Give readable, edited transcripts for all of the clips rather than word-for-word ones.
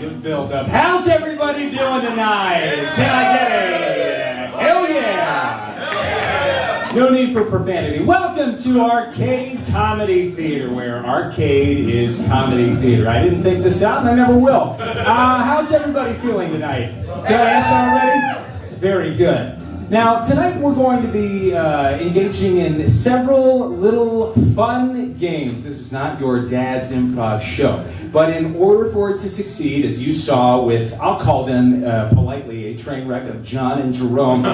of build-up. How's everybody doing tonight? Can I get a hell yeah? No need for profanity. Welcome to Arcade Comedy Theater, where arcade is comedy theater. I didn't think this out, and I never will. How's everybody feeling tonight? Did I ask already? Very good. Now, tonight we're going to be engaging in several little fun games. This is not your dad's improv show. But in order for it to succeed, as you saw with, I'll call them politely, a train wreck of John and Jerome,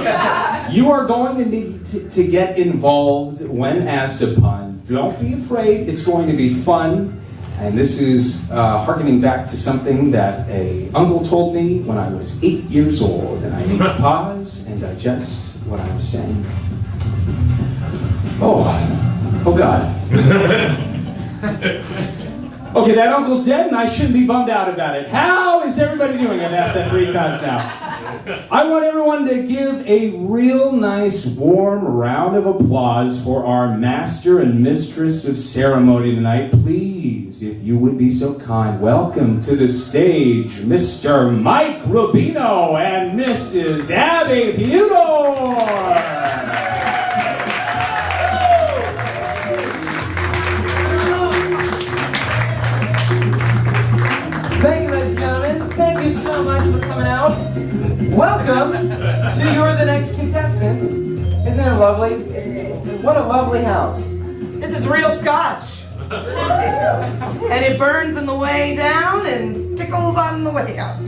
you are going to need to get involved when asked upon. Don't be afraid. It's going to be fun. And this is hearkening back to something that an uncle told me when I was 8 years old, and I need to pause and digest what I'm saying. Oh God. Okay, that uncle's dead, and I shouldn't be bummed out about it. How is everybody doing? I've asked that 3 times now. I want everyone to give a real nice, warm round of applause for our master and mistress of ceremony tonight. Please, if you would be so kind, welcome to the stage, Mr. Mike Rubino and Mrs. Abby Theodore. Thank you, ladies and gentlemen. Thank you so much for coming out. Welcome to You're the Next Contestant. Isn't it lovely? What a lovely house. This is real scotch. And it burns on the way down and tickles on the way up.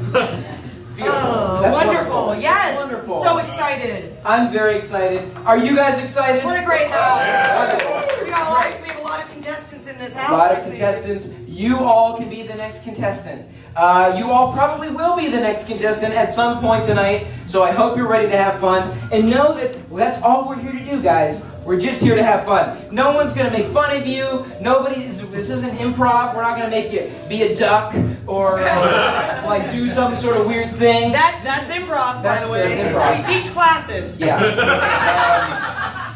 Oh, That's wonderful. Yes. Wonderful. So excited. I'm very excited. Are you guys excited? What a great house. Wonderful. We have a lot of contestants in this house. A lot of contestants. You all can be the next contestant. You all probably will be the next contestant at some point tonight, so I hope you're ready to have fun. And know that that's all we're here to do, guys. We're just here to have fun. No one's going to make fun of you. This isn't improv. We're not going to make you be a duck or like do some sort of weird thing. That's improv, by the way. That's improv. We teach classes. Yeah.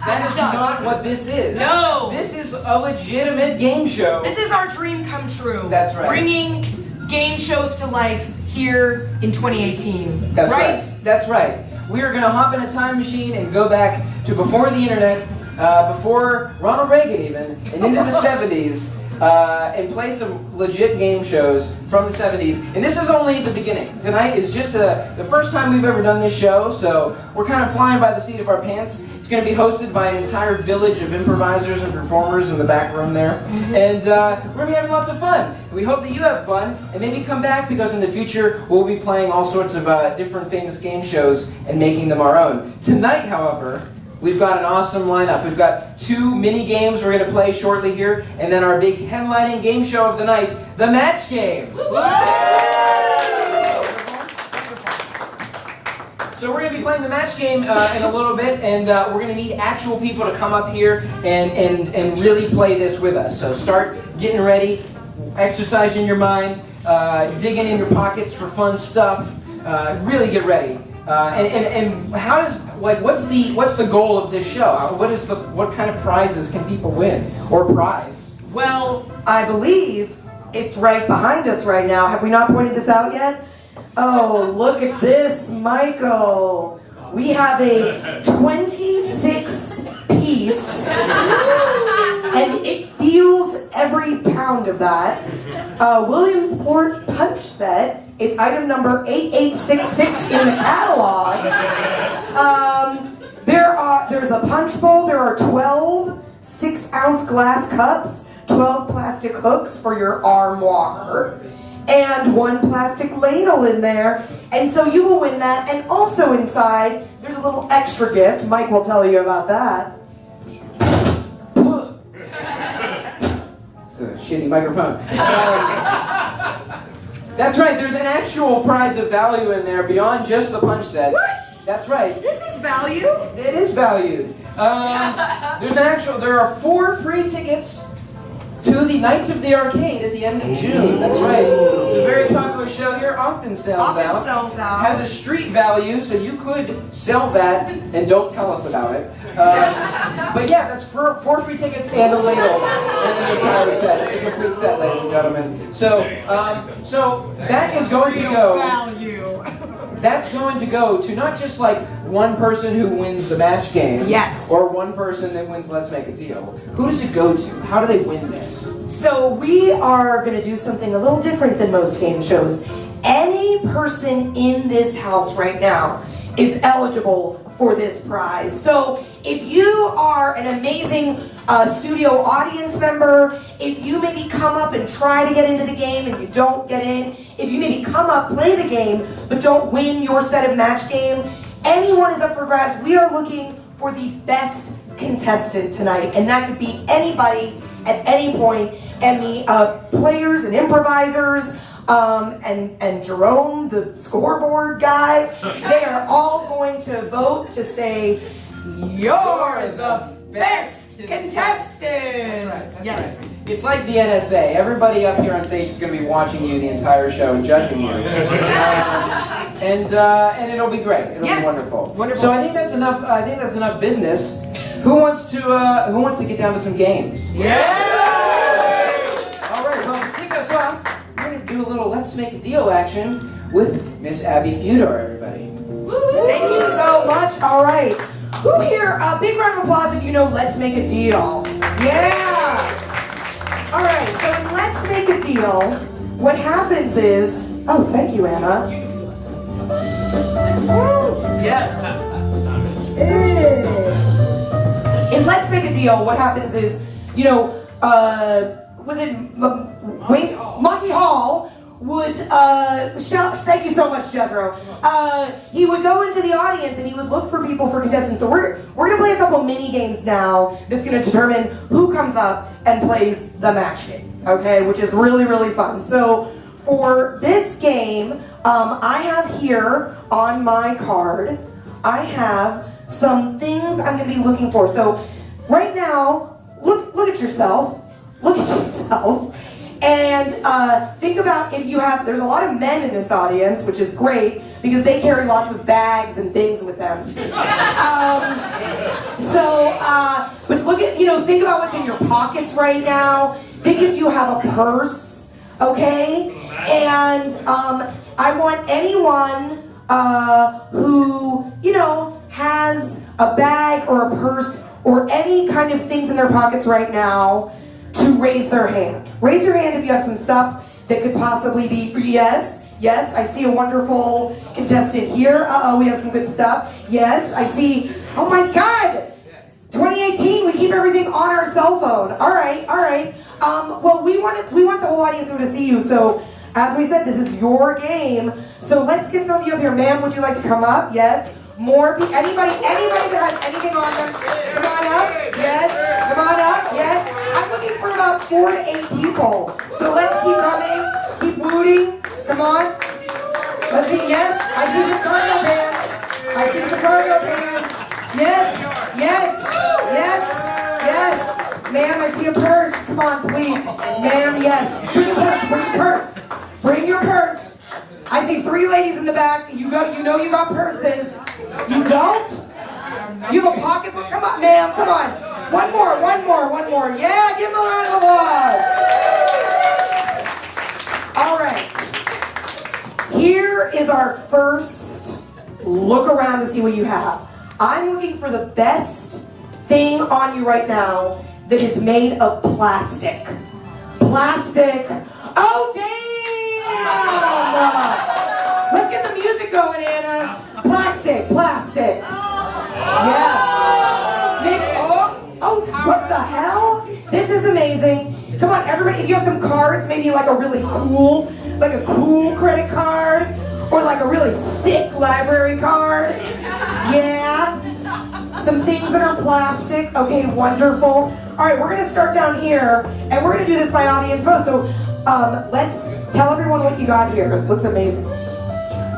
That is not what this is. No. This is a legitimate game show. This is our dream come true. That's right. Bringing game shows to life here in 2018. That's right. That's right. We are going to hop in a time machine and go back to before the internet, before Ronald Reagan even, and into the 70s, and play some legit game shows from the 70s. And this is only the beginning. Tonight is just the first time we've ever done this show, so we're kind of flying by the seat of our pants. It's going to be hosted by an entire village of improvisers and performers in the back room there. And we're going to be having lots of fun. We hope that you have fun, and maybe come back, because in the future we'll be playing all sorts of different famous game shows and making them our own. Tonight, however, we've got an awesome lineup. We've got 2 mini games we're going to play shortly here, and then our big headlining game show of the night, the match game. So we're going to be playing the match game in a little bit, and we're going to need actual people to come up here and really play this with us. So start getting ready, exercising your mind, digging in your pockets for fun stuff. Really get ready. And how does what's the goal of this show? What kind of prizes can people win or prize? Well, I believe it's right behind us right now. Have we not pointed this out yet? Oh, look at this, Michael. We have a 26-piece, and it feels every pound of that, Williamsport punch set. It's item number 8866 in the catalog. There's a punch bowl. There are 12 6-ounce glass cups, 12 plastic hooks for your armoire, and 1 plastic ladle in there. And so you will win that. And also inside, there's a little extra gift. Mike will tell you about that. It's a shitty microphone. That's right, there's an actual prize of value in there beyond just the punch set. What? That's right. This is valued? It is valued. There are 4 free tickets to the Nights of the Arcade at the end of June. That's right. It's a very popular show here. Often sells out. Has a street value, so you could sell that and don't tell us about it. But yeah, that's for 4 free tickets and a ladle and an entire set. It's a complete set, ladies and gentlemen. So that is going to go. That's going to go to not just like one person who wins the match game. Yes. Or one person that wins Let's Make a Deal. Who does it go to? How do they win this? So we are going to do something a little different than most game shows. Any person in this house right now is eligible for this prize. So if you are an amazing studio audience member, if you maybe come up and try to get into the game and you don't get in, if you maybe come up, play the game, but don't win your set of match game, anyone is up for grabs. We are looking for the best contestant tonight, and that could be anybody at any point. And the players and improvisers, and Jerome, the scoreboard guys, they are all going to vote to say, "You're the best contestant." That's right. Yes. Right. It's like the NSA. Everybody up here on stage is going to be watching you the entire show and judging you, and it'll be great. It'll be wonderful. So I think that's enough. I think that's enough business. Who wants to get down to some games? Yeah! All right. Well, to kick us off, we're going to do a little Let's Make a Deal action with Miss Abby Fudor. Everybody. Thank you so much. All right. Who here? A big round of applause if you know Let's Make a Deal. Yeah. All right. So in Let's Make a Deal, what happens is, oh, thank you, Anna. Yes. In Let's Make a Deal, what happens is, you know, was it Monty Hall would, thank you so much, Jethro. He would go into the audience and he would look for people for contestants. So we're gonna play a couple mini games now that's gonna determine who comes up and plays the match game, okay, which is really, really fun. So for this game, I have here on my card, I have some things I'm gonna be looking for. So right now, look at yourself. Look at yourself. And think about if you have, there's a lot of men in this audience, which is great, because they carry lots of bags and things with them. But look at, think about what's in your pockets right now. Think if you have a purse, okay? And I want anyone who, has a bag or a purse or any kind of things in their pockets right now to raise their hand. Raise your hand if you have some stuff that could possibly be for you. Yes, I see a wonderful contestant here. We have some good stuff. Yes, I see, oh my God! 2018, we keep everything on our cell phone. All right. Well, we want the whole audience to see you, so as we said, this is your game. So let's get some of you up here. Ma'am, would you like to come up? Yes. More people, anybody that has anything on them, come on up. Yes, come on up. Yes. I'm looking for about 4 to 8 people. So let's keep coming, keep booting. Come on. Let's see. Yes, I see some cargo pants. Yes. Ma'am, I see a purse. Come on, please. Ma'am, yes. Bring your purse. I see 3 ladies in the back. You know you got purses. You don't? You have a pocketbook? Come on, ma'am, come on. One more. Yeah, give him a round of applause. All right. Here is our first look around to see what you have. I'm looking for the best thing on you right now that is made of plastic. Plastic. Oh, damn! Let's get the music going, Anna. Plastic. Yeah. Oh, what the hell? This is amazing. Come on, everybody, if you have some cards, maybe like a really cool, credit card, or like a really sick library card. Yeah. Some things that are plastic. Okay, wonderful. All right, we're gonna start down here, and we're gonna do this by audience vote. So let's tell everyone what you got here. It looks amazing.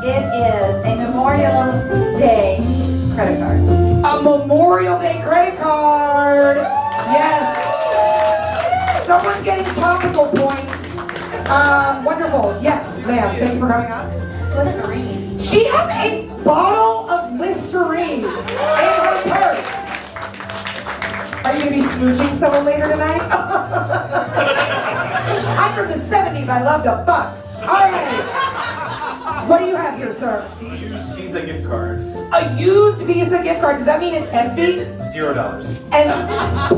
It is a Memorial Day credit card. A Memorial Day credit card. Yes. Someone's getting topical points. Wonderful. Yes, ma'am. Thank you for coming on. Listerine. She has a bottle of Listerine in her purse. Are you going to be smooching someone later tonight? I'm from the 70s. I love to fuck. All right. What do you have here, sir? A used Visa gift card. A used Visa gift card. Does that mean it's empty? It's $0. And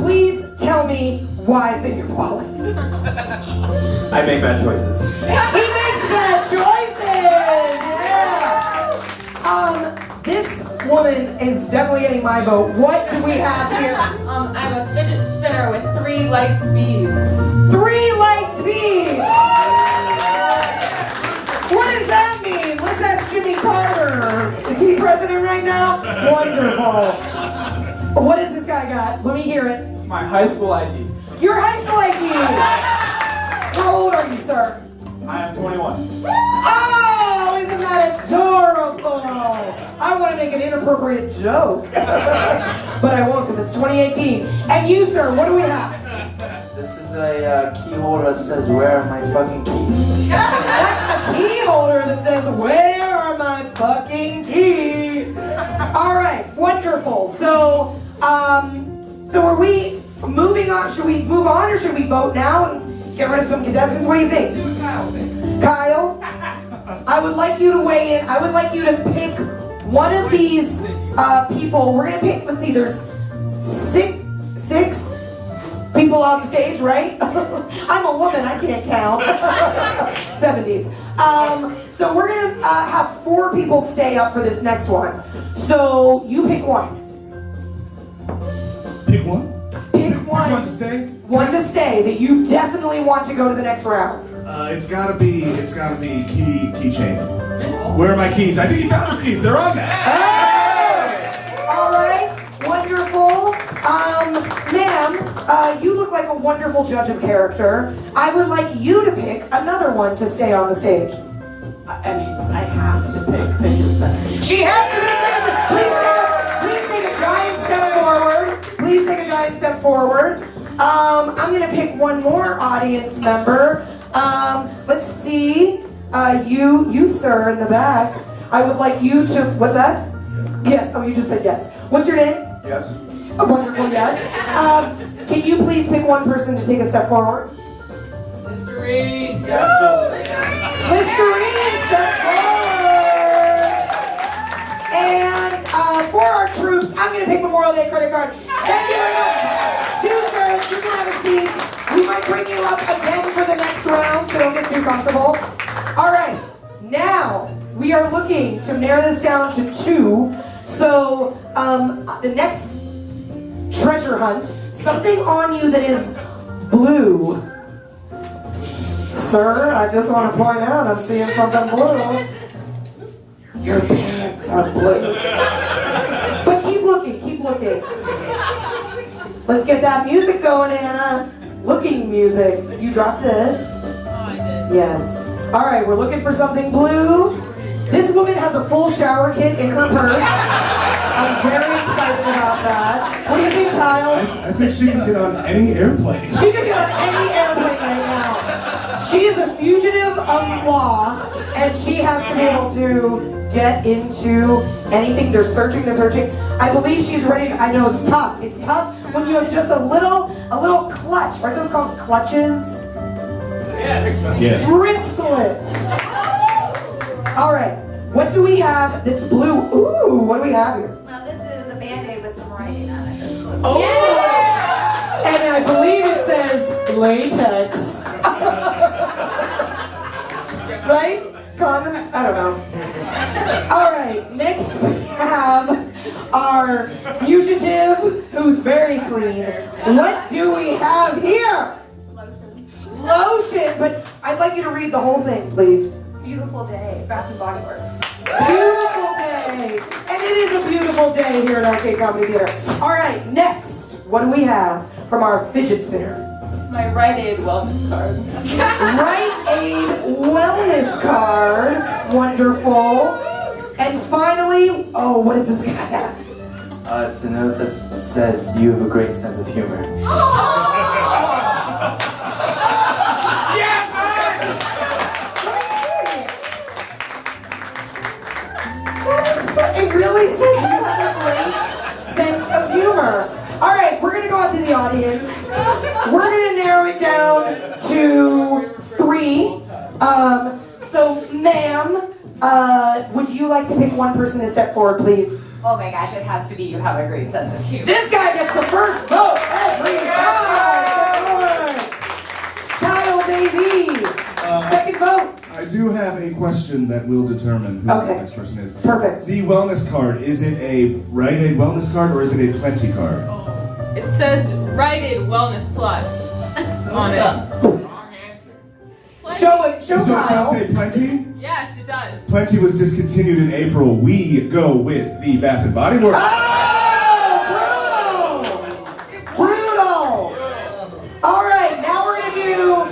please tell me why it's in your wallet. I make bad choices. He makes bad choices! Yeah! This woman is definitely getting my vote. What do we have here? I have a fidget spinner with 3 light speeds. 3 light speeds! What does that mean? Let's ask Jimmy Carter. Is he president right now? Wonderful. What has this guy got? Let me hear it. My high school ID. Your high school ID! How old are you, sir? I am 21. Oh, isn't that adorable? I want to make an inappropriate joke, but I won't because it's 2018. And you, sir, what do we have? This is a key holder that says, "Where are my fucking keys?" That's a key holder that says, "Where are my fucking keys?" All right, wonderful. So are we moving on? Should we move on or should we vote now and get rid of some contestants? What do you think? Kyle, I would like you to weigh in. I would like you to pick one of these people. We're gonna pick, let's see, there's six people on the stage, right? I'm a woman, I can't count. 70s. So we're gonna have 4 people stay up for this next one. So you pick one. Pick one? Pick one. One to stay? One to stay that you definitely want to go to the next round. It's gotta be keychain. Where are my keys? I think he found his keys. They're on there. Hey! All right, wonderful. Ma'am, you look like a wonderful judge of character. I would like you to pick another one to stay on the stage. I mean, I have to pick fidget spinner. She has to pick. Please take a giant step forward. Please take a giant step forward. I'm gonna pick one more audience member. Let's see. You, sir, in the back. I would like you to. What's that? Yes. Oh, you just said yes. What's your name? Yes. A wonderful yes. Can you please pick one person to take a step forward? Listerine. Listerine, step forward. And for our troops, I'm going to pick Memorial Day credit card. Thank you very much. 2 sir, you can have a seat. We might bring you up again for the next round, so don't get too comfortable. All right, now we are looking to narrow this down to 2. So the next treasure hunt, something on you that is blue. Sir, I just want to point out I'm seeing something blue. Your pants are blue. But keep looking, keep looking. Let's get that music going, Anna. Looking music. You dropped this. Oh, I did. Yes. All right, we're looking for something blue. This woman has a full shower kit in her purse. I'm very excited about that. What do you think, Kyle? I think she can get on any airplane. She could get on any airplane right now. She is a fugitive of law, and she has to be able to get into anything. They're searching, they're searching. I believe she's ready. I know it's tough. It's tough when you have just a little clutch. Aren't those called clutches? Yes. Bristlets. All right. What do we have that's blue? Ooh, what do we have here? Well, this is a Band-Aid with some writing on it. That's blue. Oh! Yeah! And I believe it says latex. Right? Comments? I don't know. All right, next we have our fugitive who's very clean. What do we have here? Lotion. Lotion, but I'd like you to read the whole thing, please. Beautiful day. Bath and Body Works. Beautiful day. And it is a beautiful day here at Arcade Comedy Theater. All right, next, what do we have from our fidget spinner? My Rite Aid wellness card. Rite Aid wellness card. Wonderful. And finally, oh, what does this guy have? It's a note that says, "You have a great sense of humor." audience. We're gonna narrow it down to 3. So, ma'am, would you like to pick one person to step forward, please? Oh my gosh, it has to be you have a great sense of humor. This guy gets the first vote every time. Kyle, baby. Second vote. I do have a question that will determine who Okay. the next person is. Perfect. The wellness card, is it a Rite Aid wellness card or is it a Plenty card? It says Rite Aid Wellness Plus on it. Wrong answer. Show it. Show So it Kyle. does say Plenty? Yes, it does. Plenty was discontinued in April. We go with the Bath and Body Works. Oh, brutal! All right, now we're gonna do.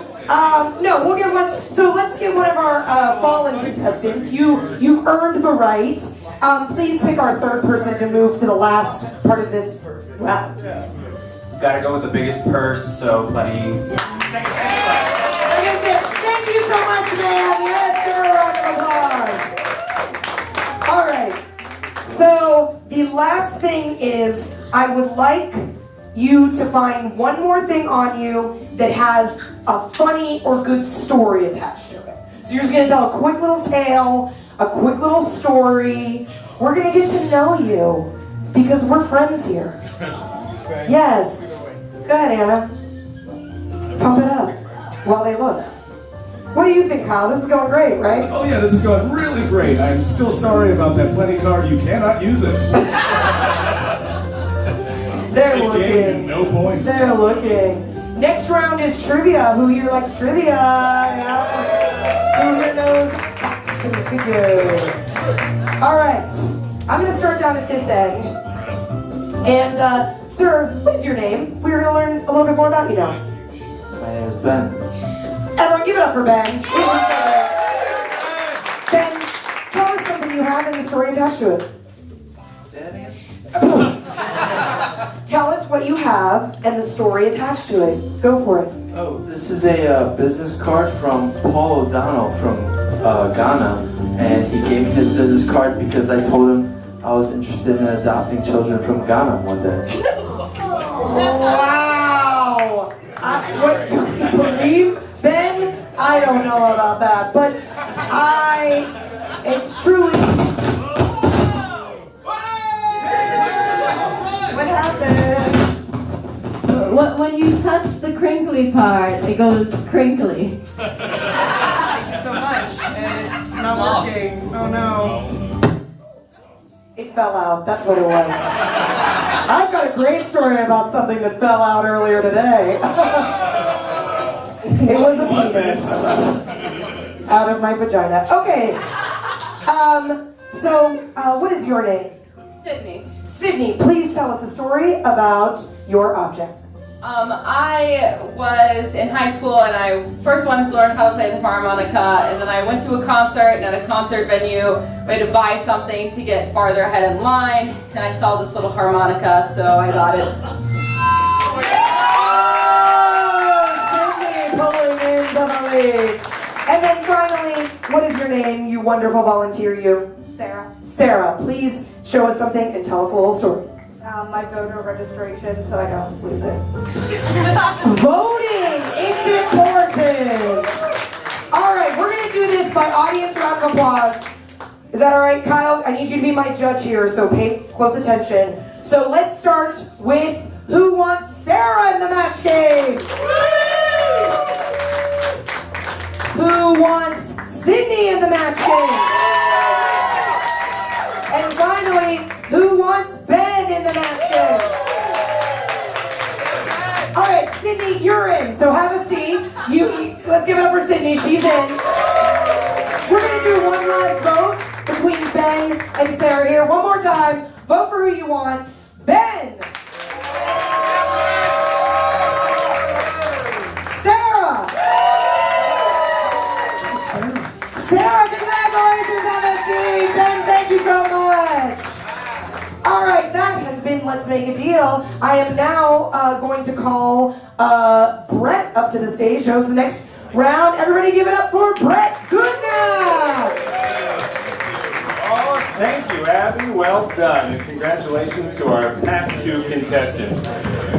No, we'll get one. So let's get one of our fallen contestants. You've earned the right. Please pick our third person to move to the last part of this round. Gotta go with the biggest purse, so Plenty. Second chance. Thank you so much, man. Yes, sir. Round of applause. All right. So the last thing is, I would like you to find one more thing on you that has a funny or good story attached to it. So you're just gonna tell a quick little tale, a quick little story. We're gonna get to know you because we're friends here. Yes. Go ahead, Anna. Pump it up while they look. What do you think, Kyle? This is going great, right? Oh yeah, this is going really great. I'm still sorry about that Plenty card. You cannot use it. They're It gains looking. no points. They're looking. Next round is trivia. Who here likes trivia? Yeah. Who here knows facts and figures? All right. I'm going to start down at this end. And, sir, what is your name? We're going to learn a little bit more about you now. My name is Ben. Everyone, give it up for Ben. Ben, tell us something you have and the story attached to it. Say that again? Tell us what you have and the story attached to it. Go for it. Oh, this is a business card from Paul O'Donnell from Ghana, and he gave me his business card because I told him I was interested in adopting children from Ghana one day. Wow! What do you believe, Ben? I don't know about that, but it's truly. What happened? When you touch the crinkly part, it goes crinkly. Thank you so much, and it's not working. Oh no. It fell out, that's what it was. I've got a great story about something that fell out earlier today. It was a penis out of my vagina. Okay. What is your name? Sydney. Sydney, please tell us a story about your object. I was in high school and I first wanted to learn how to play the harmonica, and then I went to a concert, and at a concert venue we had to buy something to get farther ahead in line, and I saw this little harmonica, so I got it. Sydney pulling into the lead. And then finally, what is your name, you wonderful volunteer, you? Sarah, Sarah, please show us something and tell us a little story. my voter registration so I don't lose it. Voting is important. All right, we're going to do this by audience round of applause. Is that all right, Kyle? I need you to be my judge here, so pay close attention. So let's start with who wants Sarah in the match game? Who wants Sydney in the match game? And finally, who wants Ben in the match game? All right, Sydney, you're in, so have a seat. Let's give it up for Sydney, she's in. We're gonna do one last vote between Ben and Sarah here. One more time, vote for who you want. Ben! Sarah! Sarah, congratulations on the seat! Ben, thank you so much! All right, that has been Let's Make a Deal. I am now going to call Brett up to the stage. Shows the next round. Everybody give it up for Brett Goodenough! Thank you, Abby. Well done. And congratulations to our past two contestants.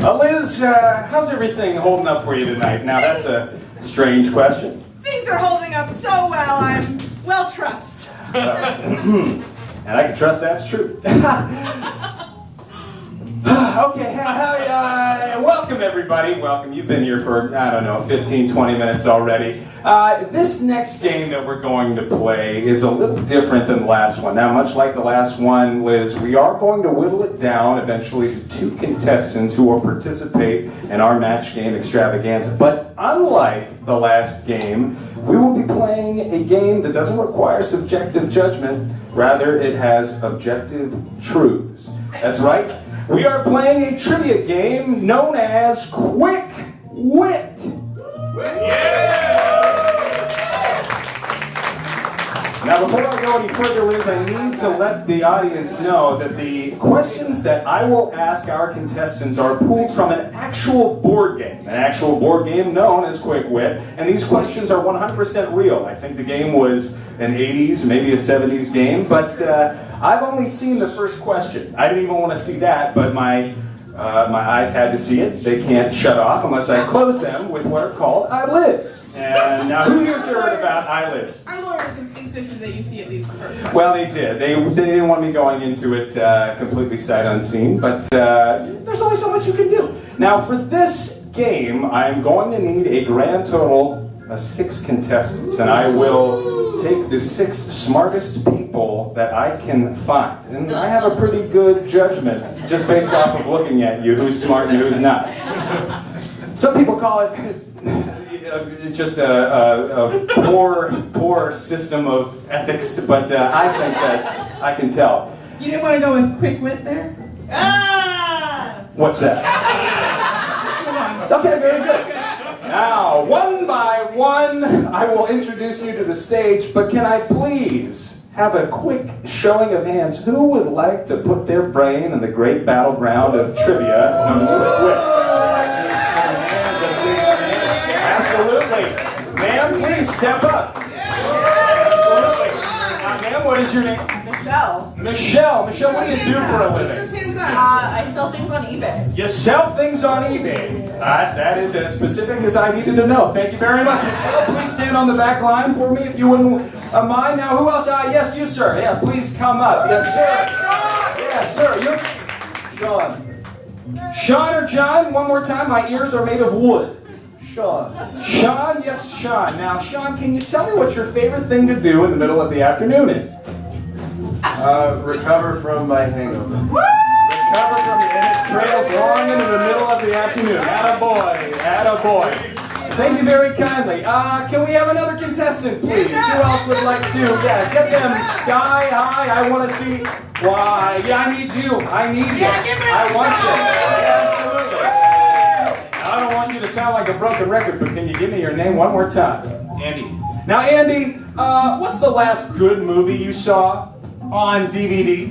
Liz, how's everything holding up for you tonight? Now, that's a strange question. Things are holding up so well, I'm well trust. And I can trust that's true. Okay, welcome everybody. Welcome. You've been here for, 15, 20 minutes already. This next game that we're going to play is a little different than the last one. Now, much like the last one, Liz, we are going to whittle it down eventually to two contestants who will participate in our match game extravaganza. But unlike the last game, we will be playing a game that doesn't require subjective judgment. Rather, it has objective truths. That's right. We are playing a trivia game known as Quick Wit. Now, before I go any further, Liz, I need to let the audience know that the questions that I will ask our contestants are pulled from an actual board game known as Quick Wit, and these questions are 100% real. I think the game was an 80s, maybe a 70s game, but I've only seen the first question. I didn't even want to see that, but my eyes had to see it. They can't shut off unless I close them with what are called eyelids. And now, who here's heard about eyelids? Our lawyers insisted that you see at least the first one. Well, they did. They didn't want me going into it completely sight unseen, but there's only so much you can do. Now, for this game, I'm going to need a grand total of 6 contestants, and I will take the 6 smartest people that I can find. And I have a pretty good judgment just based off of looking at you, who's smart and who's not. Some people call it just a poor system of ethics, but I think that I can tell. You didn't want to go with quick wit there? Ah! What's that? Okay, very good. Now, one by one, I will introduce you to the stage, but can I please have a quick showing of hands? Who would like to put their brain in the great battleground of trivia known as Quick Wit? Absolutely. Ma'am, please step up. Absolutely. Ma'am, what is your name? Michelle. Michelle, what do you do for a living? I sell things on eBay. You sell things on eBay. That is as specific as I needed to know. Thank you very much. Michelle, please stand on the back line for me if you wouldn't mind. Now, who else? Yes, you, sir. Yeah, please come up. Yes, sir. Yes, sir. You're... Sean or John? One more time. My ears are made of wood. Sean, yes, Sean. Now, Sean, can you tell me what your favorite thing to do in the middle of the afternoon is? Recover from my hangover. Recover from it, and it trails long into the middle of the afternoon. Attaboy. Thank you very kindly. Can we have another contestant, please? Who else would like to? Yeah, get them sky high. I want to see. Why? Yeah, I need you. I want you. Yeah, absolutely. I don't want you to sound like a broken record, but can you give me your name one more time? Andy. Now, Andy, what's the last good movie you saw on DVD?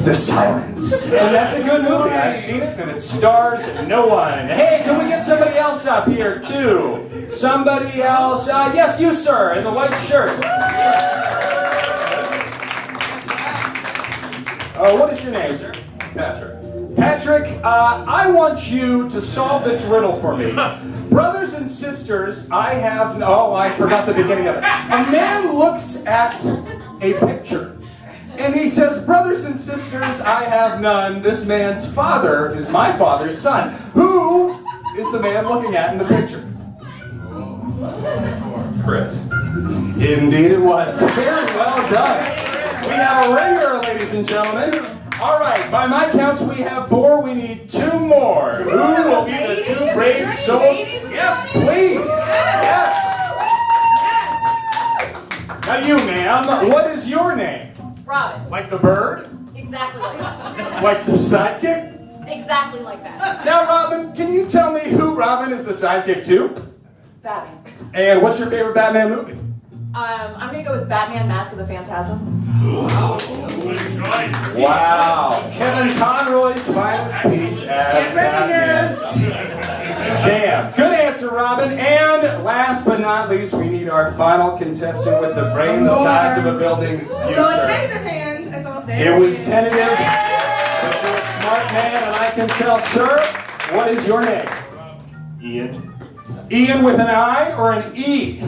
The Silence. And that's a good movie. I've seen it, and it stars no one. Hey, can we get somebody else up here, too? Somebody else? Yes, you, sir, in the white shirt. What is your name, sir? Patrick, I want you to solve this riddle for me. Brothers and sisters, I forgot the beginning of it. A man looks at a picture, and he says, brothers and sisters, I have none. This man's father is my father's son. Who is the man looking at in the picture? Chris. Indeed it was. Very well done. We have a ringer, ladies and gentlemen. All right, by my counts, we have 4. We need 2 more. Who will be the 2 brave souls? Yes, please. Yes. Now you, ma'am, what is your name? Robin. Like the bird? Exactly like that. Like the sidekick? Exactly like that. Now, Robin, can you tell me who Robin is the sidekick to? Batman. And what's your favorite Batman movie? I'm gonna go with Batman: Mask of the Phantasm. Wow. Kevin Conroy's finest piece as Batman. Damn. Good answer, Robin. And last but not least, we need our final contestant with the brain the size of a building. You, So a sir. tentative hand. It was tentative, but you're a smart man, and I can tell. Sir, what is your name? Ian. Ian with an I or an E?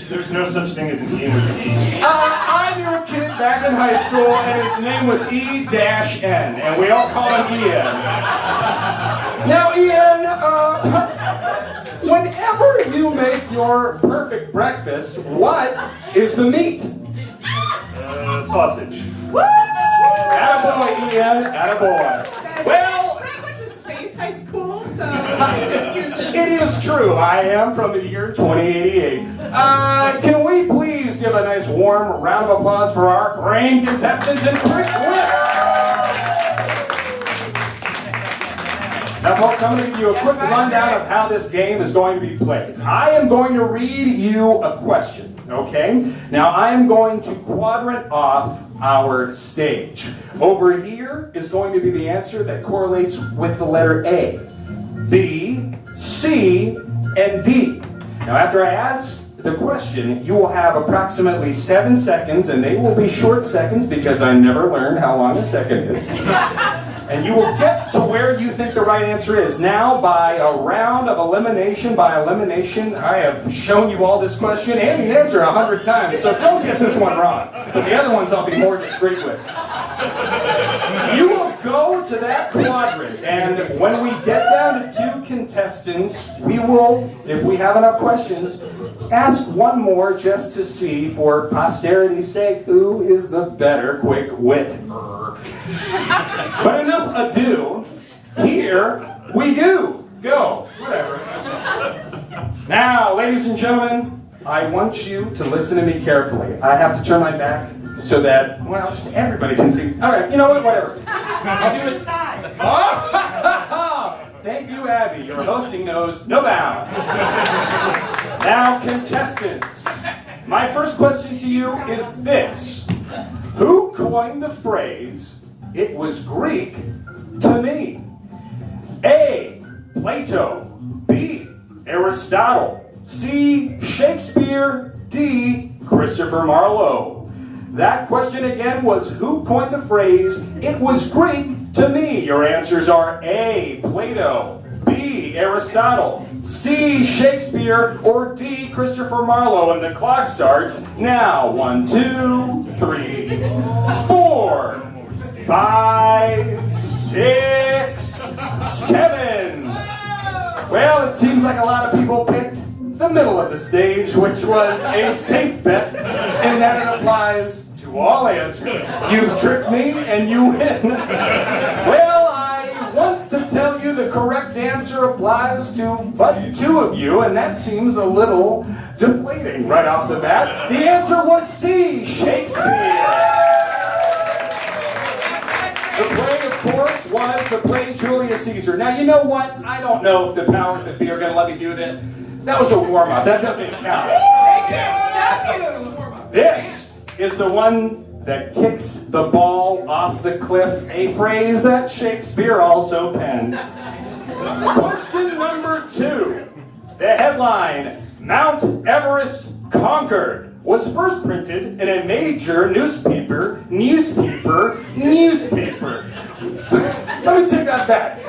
There's no such thing as an Ian with an E. I knew a kid back in high school, and his name was E-N, and we all call him Ian. Now, Ian, whenever you make your perfect breakfast, what is the meat? Sausage. Attaboy, Ian. Attaboy. Well, I went to Space High School, so please excuse me. it is true. I am from the year 2088. Can we please give a nice warm round of applause for our brain contestants and quick wit? Now, folks, I'm going to give you a quick rundown of how this game is going to be played. I am going to read you a question, okay? Now, I am going to quadrant off our stage. Over here is going to be the answer that correlates with the letter A, B, C, and D. Now, after I ask the question, you will have approximately 7 seconds, and they will be short seconds because I never learned how long a second is. And you will get to where you think the right answer is. Now, by a round of elimination, I have shown you all this question and the answer 100 times, so don't get this one wrong. But the other ones I'll be more discreet with. You will go to that quadrant, and when we get down to 2 contestants, we will, if we have enough questions, ask one more just to see, for posterity's sake, who is the better quick wit. But enough ado, here we go. Whatever. Now, ladies and gentlemen, I want you to listen to me carefully. I have to turn my back so that, well, everybody can see. All right, you know what? Whatever. I'll do it. Oh, thank you, Abby. Your hosting knows no bounds. Now, contestants, my first question to you is this. Who coined the phrase, "It was Greek to me"? A, Plato. B, Aristotle. C, Shakespeare. D, Christopher Marlowe. That question again was, who coined the phrase, "It was Greek to me"? Your answers are A, Plato. B, Aristotle. C, Shakespeare. Or D, Christopher Marlowe. And the clock starts now. 1, 2, 3, 4, 5, 6, 7. Well, it seems like a lot of people picked the middle of the stage, which was a safe bet, and that it applies to all answers. You've tricked me, and you win. Well, I want to tell you the correct answer applies to but 2 of you, and that seems a little deflating right off the bat. The answer was C, Shakespeare. The play, of course, was the play Julius Caesar. Now, you know what? I don't know if the powers that be are going to let me do that. That was a warm-up. That doesn't count. This is the one that kicks the ball off the cliff, a phrase that Shakespeare also penned. Question number 2. The headline, "Mount Everest Conquered," was first printed in a major newspaper. Let me take that back.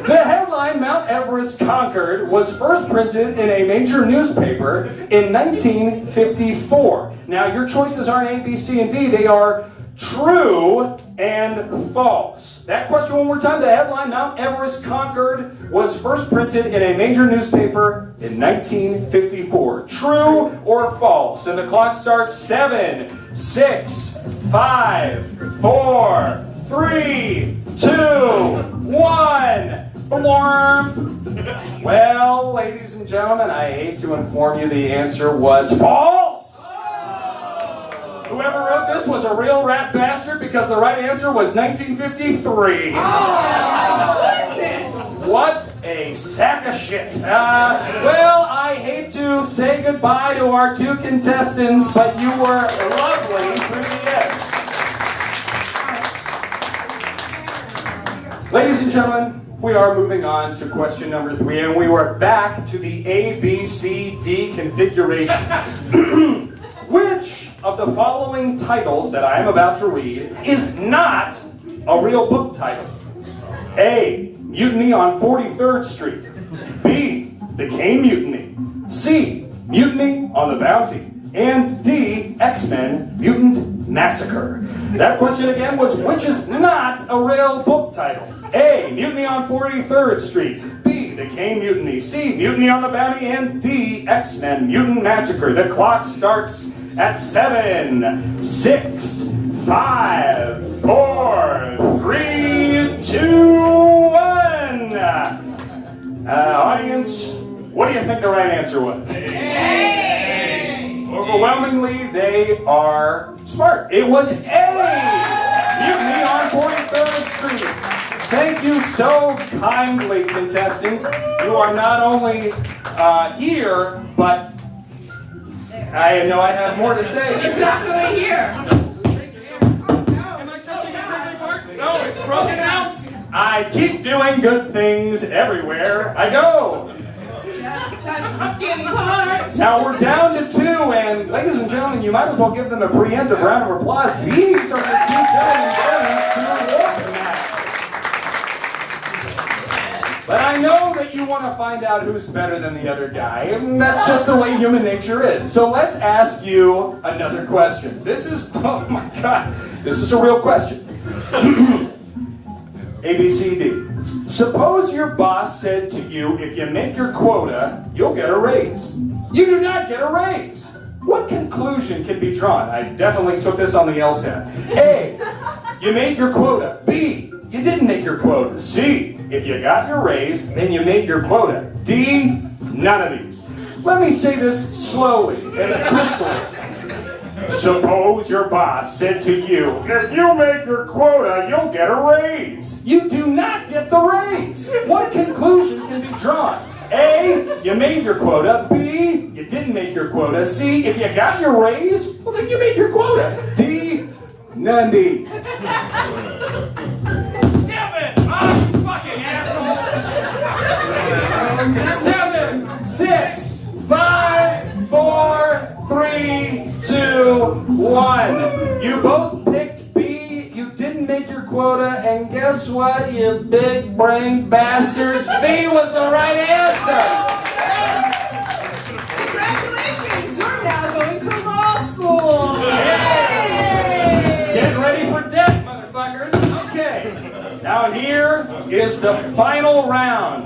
The headline, "Mount Everest Conquered," was first printed in a major newspaper in 1954. Now, your choices aren't A, B, C, and D. They are true and false. That question one more time. The headline, "Mount Everest Conquered," was first printed in a major newspaper in 1954. True or false? And the clock starts 7, 6, 5, 4, 3, 2, 1. Blarm. Well, ladies and gentlemen, I hate to inform you the answer was false. Whoever wrote this was a real rat bastard because the right answer was 1953. Oh, goodness! What a sack of shit. Well, I hate to say goodbye to our 2 contestants, but you were lovely through the end. Ladies and gentlemen, we are moving on to question number 3, and we were back to the ABCD configuration. Which of the following titles that I am about to read is not a real book title? A. Mutiny on 43rd Street. B. The Cane Mutiny. C. Mutiny on the Bounty. And D. X-Men Mutant Massacre. That question again was, which is not a real book title? A. Mutiny on 43rd Street. B. The Cane Mutiny. C. Mutiny on the Bounty. And D. X-Men Mutant Massacre. The clock starts at 7, 6, 5, 4, 3, 2, 1. Audience, what do you think the right answer was? A. Overwhelmingly, they are smart. It was A. Mutiny on 43rd Street. Thank you so kindly, contestants. You are not only here, but I know I have more to say. You're definitely here. Am I touching a crinkly part? No, it's broken out. I keep doing good things everywhere I go. Just touch the skinny part. Now we're down to 2, and ladies and gentlemen, you might as well give them a preemptive round of applause. These are the 2 gentlemen going to award the match. But I know that you want to find out who's better than the other guy, and that's just the way human nature is. So let's ask you another question. This is, oh my God, this is a real question. ABCD. Suppose your boss said to you, if you make your quota, you'll get a raise. You do not get a raise. What conclusion can be drawn? I definitely took this on the LSAT. A. You made your quota. B. You didn't make your quota. C. If you got your raise, then you made your quota. D. None of these. Let me say this slowly and crystally. Suppose your boss said to you, if you make your quota, you'll get a raise. You do not get the raise. What conclusion can be drawn? A, you made your quota. B, you didn't make your quota. C, if you got your raise, well then you made your quota. D, none of these. 7, fucking asshole. 7, 6, 5, 4, 3, 2, 1. You both picked B. You didn't make your quota, and guess what, you big brain bastards? B was the right answer. Congratulations, you're now going to law school. Yay! Get ready for death, motherfuckers. Okay. Now here is the final round.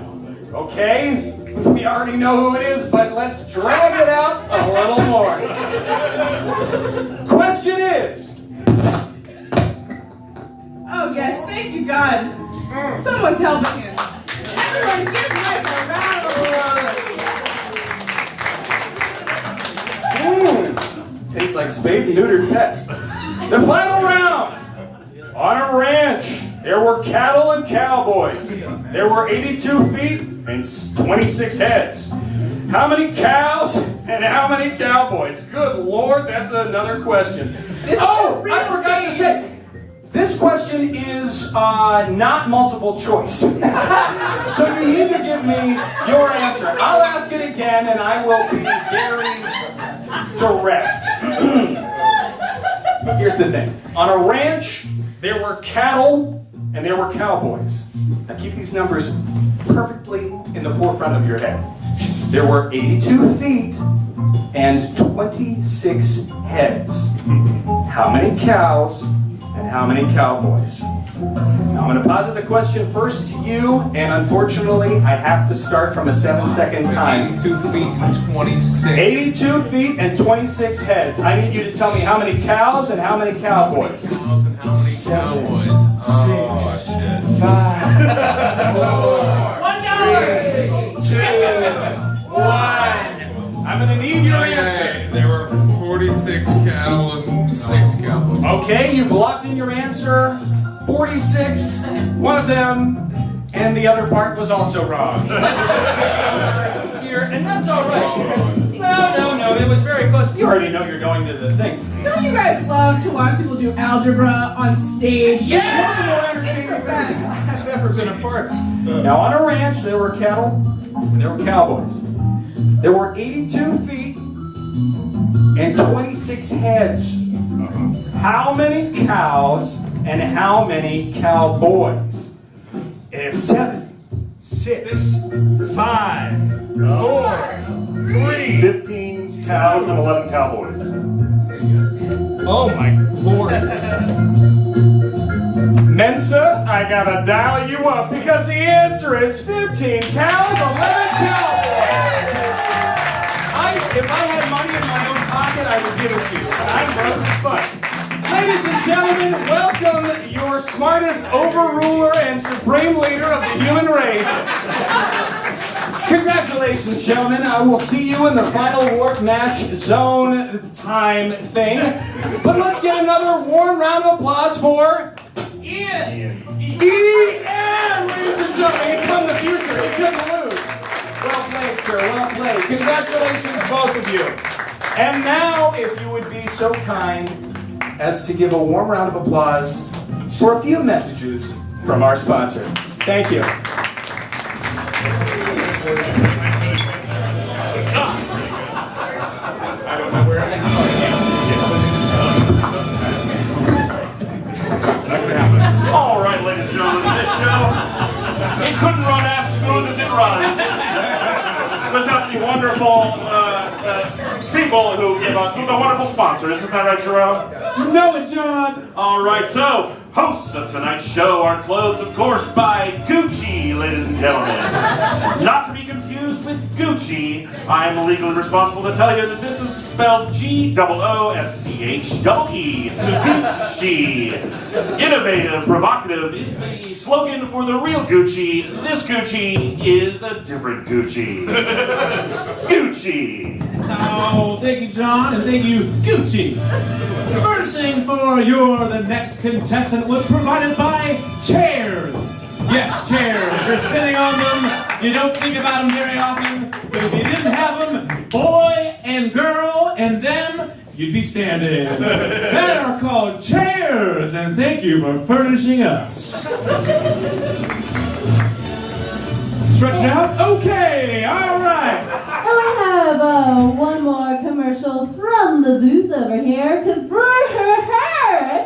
Okay? We already know who it is, but let's drag it out a little more. Question is... Oh yes, thank you God. Someone's helping him. Everyone give Mike a round of applause. Tastes like spayed and neutered pets. The final round. On a ranch, there were cattle and cowboys. There were 82 feet and 26 heads. How many cows and how many cowboys? Good Lord, that's another question. Oh, I forgot to say, this question is not multiple choice. So you need to give me your answer. I'll ask it again and I will be very direct. Here's the thing. On a ranch, there were cattle and there were cowboys. Now keep these numbers perfectly in the forefront of your head. There were 82 feet and 26 heads. How many cows and how many cowboys? Now I'm going to posit the question first to you, and unfortunately I have to start from a 7-second time. 82 feet and 26. 82 feet and 26 heads. I need you to tell me how many cows and how many cowboys. Cows and how many 7, cowboys? 6, 5, 4, 3, 2, 1. I'm going to need your answer. There were 46 cattle and 6 cowboys. Okay, you've locked in your answer. 46, one of them, and the other part was also wrong. Here, and that's all right. Because, no, it was very close. You already know you're going to the thing. Don't you guys love to watch people do algebra on stage? It's one of the more entertaining things I've ever peppers in a park. Now on a ranch, there were cattle and there were cowboys. There were 82 feet and 26 heads. How many cows and how many cowboys? It is 7, 6, 5, 4, 3. 15 cows and 11 cowboys. Oh my Lord. Mensa, I gotta dial you up because the answer is 15 cows, 11 cowboys. If I had money in my own pocket, I would give it to you, but I'm broke as fuck. Ladies and gentlemen, welcome your smartest overruler and supreme leader of the human race. Congratulations, gentlemen. I will see you in the final warp match zone time thing. But let's get another warm round of applause for Ian. Ian, ladies and gentlemen, he's from the future. He couldn't lose. Well played, sir. Well played. Congratulations, both of you. And now, if you would be so kind as to give a warm round of applause for a few messages from our sponsor. Thank you. I don't know where our next part is. All right, ladies and gentlemen, this show, it couldn't run as smooth as it runs without the wonderful people who give us the wonderful sponsors. Isn't that right, Jerome? You know it, John. All right, so hosts of tonight's show are clothed, of course, by Gucci, ladies and gentlemen. Not to be confused with Gucci, I am legally responsible to tell you that this is spelled G-O-O-S-C-H-E-E. Gucci. Innovative, provocative is the slogan for the real Gucci. This Gucci is a different Gucci. Gucci. Oh, thank you, John, and thank you, Gucci. Furnishing for the next contestant was provided by chairs. Yes, chairs. You're sitting on them. You don't think about them very often. But if you didn't have them, boy and girl and them, you'd be standing. That are called chairs. And thank you for furnishing us. Stretch it out? Okay, all right. And we have one more commercial from the booth over here, because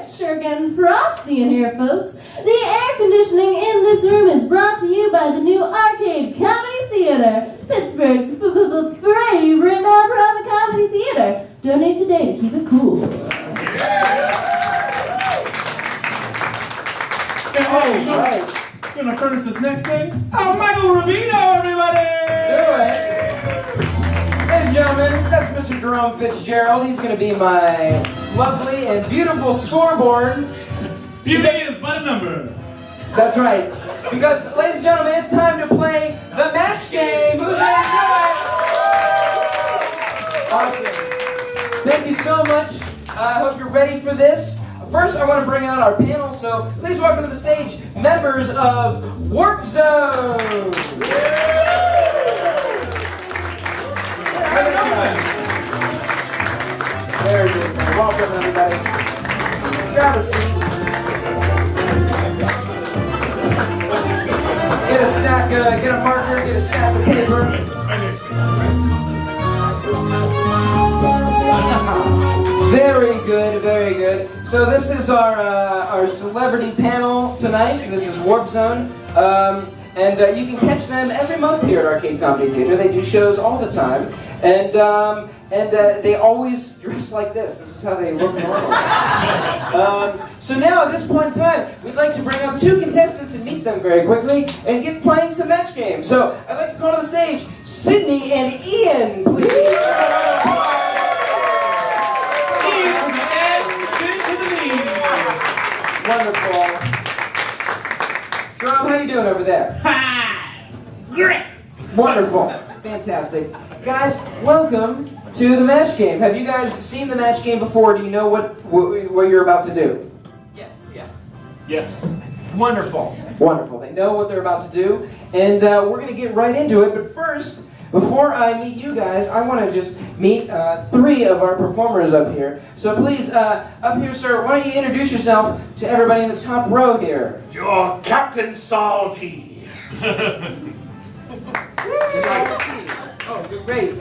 it's sure getting frosty in here, folks. The air conditioning in this room is brought to you by the new Arcade Comedy Theater, Pittsburgh's favorite nonprofit comedy theater. Donate today to keep it cool. Hey, right. Gonna furnish this next thing? Oh, Michael Rubino, everybody! Do it! Ladies and gentlemen, that's Mr. Jerome Fitzgerald. He's going to be my lovely and beautiful scoreboard. Beauty is but a number. That's right. Because, ladies and gentlemen, it's time to play the match game. Who's ready to do it? Awesome. Thank you so much. I hope you're ready for this. First, I want to bring out our panel, so please welcome to the stage members of Warp Zone. Very good. Welcome, everybody. Grab a seat. Get a stack, get a marker, get a stack of paper. Very good, very good. So this is our celebrity panel tonight. This is Warp Zone. And you can catch them every month here at Arcade Comedy Theater. They do shows all the time. And they always dress like this. This is how they look normally. So now, at this point in time, we'd like to bring up two contestants and meet them very quickly and get playing some match games. So I'd like to call to the stage Sydney and Ian, please. Wonderful. Jerome, how you doing over there? Great. Wonderful. Fantastic. Guys, welcome to the match game. Have you guys seen the match game before? Do you know what you're about to do? Yes. Yes. Wonderful. Wonderful. They know what they're about to do. And we're going to get right into it. But first, before I meet you guys, I want to just meet 3 of our performers up here. So please, up here, sir, why don't you introduce yourself to everybody in the top row here? You're Captain Salty. Oh, great.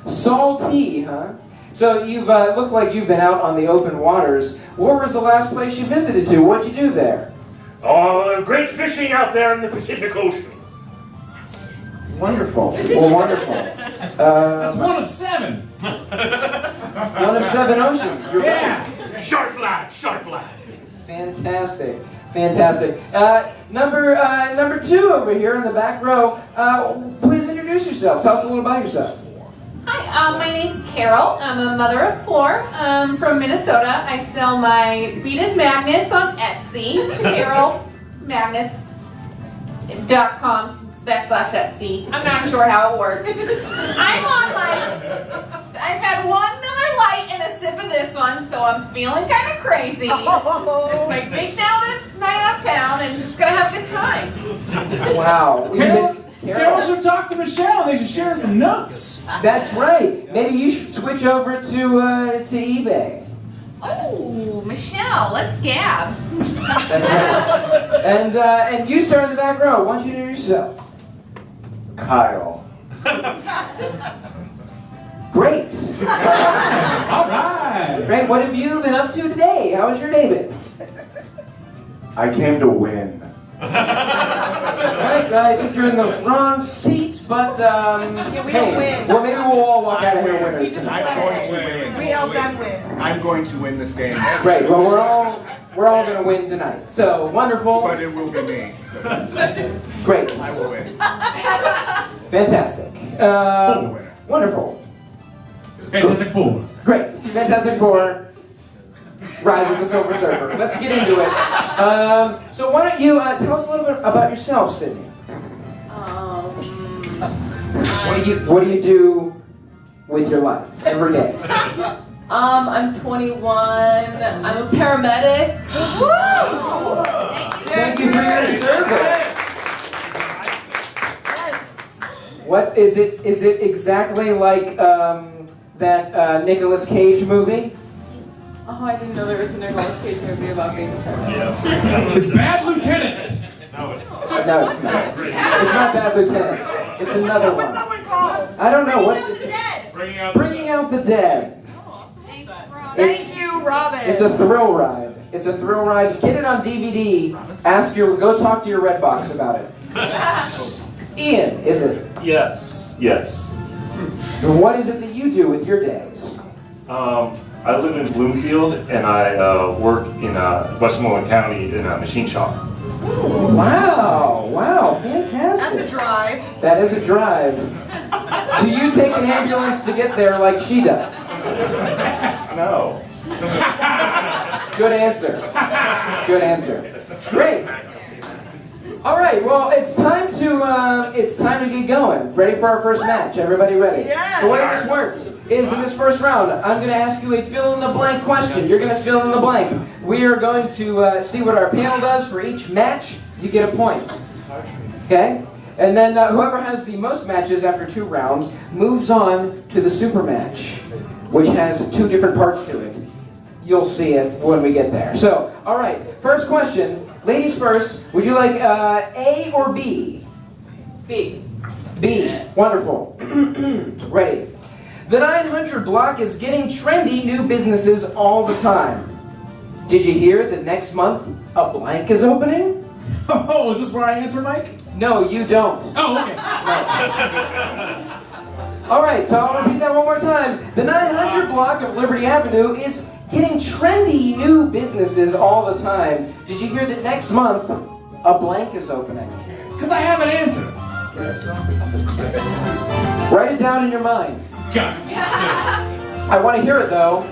Salty, huh? So you've looked like you've been out on the open waters. Where was the last place you visited to? What'd you do there? Oh, great fishing out there in the Pacific Ocean. Wonderful. Well, wonderful. That's 1 of 7. 1 of 7 oceans. You're right. Sharp lad. Fantastic. Fantastic. Number 2 over here in the back row. Please introduce yourself. Tell us a little about yourself. Hi, my name's Carol. I'm a mother of 4. I'm from Minnesota. I sell my beaded magnets on Etsy. CarolMagnets.com/Etsy. I'm not sure how it works. I've had 1 Miller Lite and a sip of this one, so I'm feeling kind of crazy. It's my big night out of town, and just gonna have a good time. Wow. Carol should talk to Michelle. They should share some notes. That's right. Maybe you should switch over to eBay. Oh, Michelle, let's gab. That's right. And you, sir, in the back row, why don't you introduce yourself? Kyle. Great. All right. Great. What have you been up to today? How was your day been? I came to win. Right, I think you're in the wrong seat, but hey, well, maybe we'll all walk out of here winners. I'm going to win. We help them win. I'm going to win this game. Great. Well, we're all going to win tonight. So wonderful. But it will be me. Great. I will win. Fantastic. Wonderful. Fantastic 4. Great. Fantastic 4. Rise of the Silver Surfer. Let's get into it. So why don't you tell us a little bit about yourself, Sydney? What do you do with your life every day? I'm 21. I'm a paramedic. Woo! Thank you for your service. What is it? Is it exactly like that Nicolas Cage movie? Oh, I didn't know there was a Nicolas Cage movie about being a paramedic. Yeah. It's Bad Lieutenant. No, it's not. No, it's not. It's not Bad Lieutenant. It's another one. What's that one called? I don't know what. Bringing out the Dead. Thank you, Robin. It's a thrill ride. It's a thrill ride. Get it on DVD. Go talk to your Redbox about it. Ian, is it? Yes. What is it that you do with your days? I live in Bloomfield, and I work in Westmoreland County in a machine shop. Wow, fantastic. That's a drive. That is a drive. Do you take an ambulance to get there like she does? No. Good answer. Great. All right, well, it's time to get going. Ready for our first match? Everybody ready? Yes. The way this works is in this first round, I'm going to ask you a fill-in-the-blank question. You're going to fill in the blank. We are going to see what our panel does for each match. You get a point. Okay? And then whoever has the most matches after 2 rounds moves on to the super match, which has 2 different parts to it. You'll see it when we get there. So, all right, first question. Ladies first, would you like A or B? B. B. Wonderful. Ready. The 900 block is getting trendy new businesses all the time. Did you hear that next month a blank is opening? Oh, is this where I answer, Mike? No, you don't. Oh, okay. All right, so I'll repeat that one more time. The 900 block of Liberty Avenue is getting trendy new businesses all the time. Did you hear that next month a blank is opening? Because I have an answer. Write it down in your mind. Got it. I want to hear it though.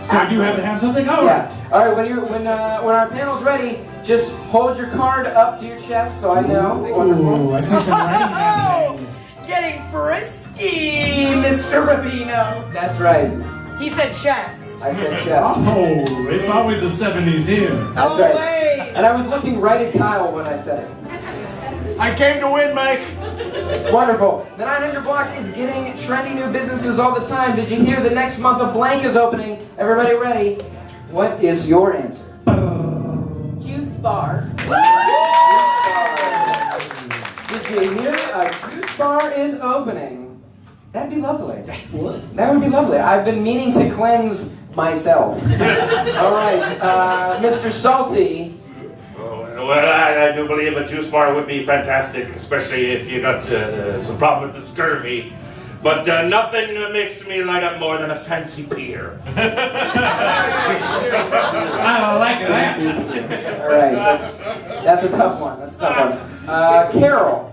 So you have to have something? All right. Yeah. All right. When our panel's ready, just hold your card up to your chest so I know. Ooh, I see some writing happening. Getting frisky, Mr. Rubino. That's right. He said chest. I said chest. Oh, it's always the 70s here. That's right. And I was looking right at Kyle when I said it. I came to win, Mike. Wonderful. The 900 block is getting trendy new businesses all the time. Did you hear the next month of blank is opening? Everybody ready? What is your answer? Juice bar. Did you hear a juice bar is opening? That'd be lovely. That would be lovely. I've been meaning to cleanse myself. All right, Mr. Salty. Well, I do believe a juice bar would be fantastic, especially if you got some problem with the scurvy. But nothing makes me light up more than a fancy beer. I like that. All right, that's a tough one. That's a tough one. Carol.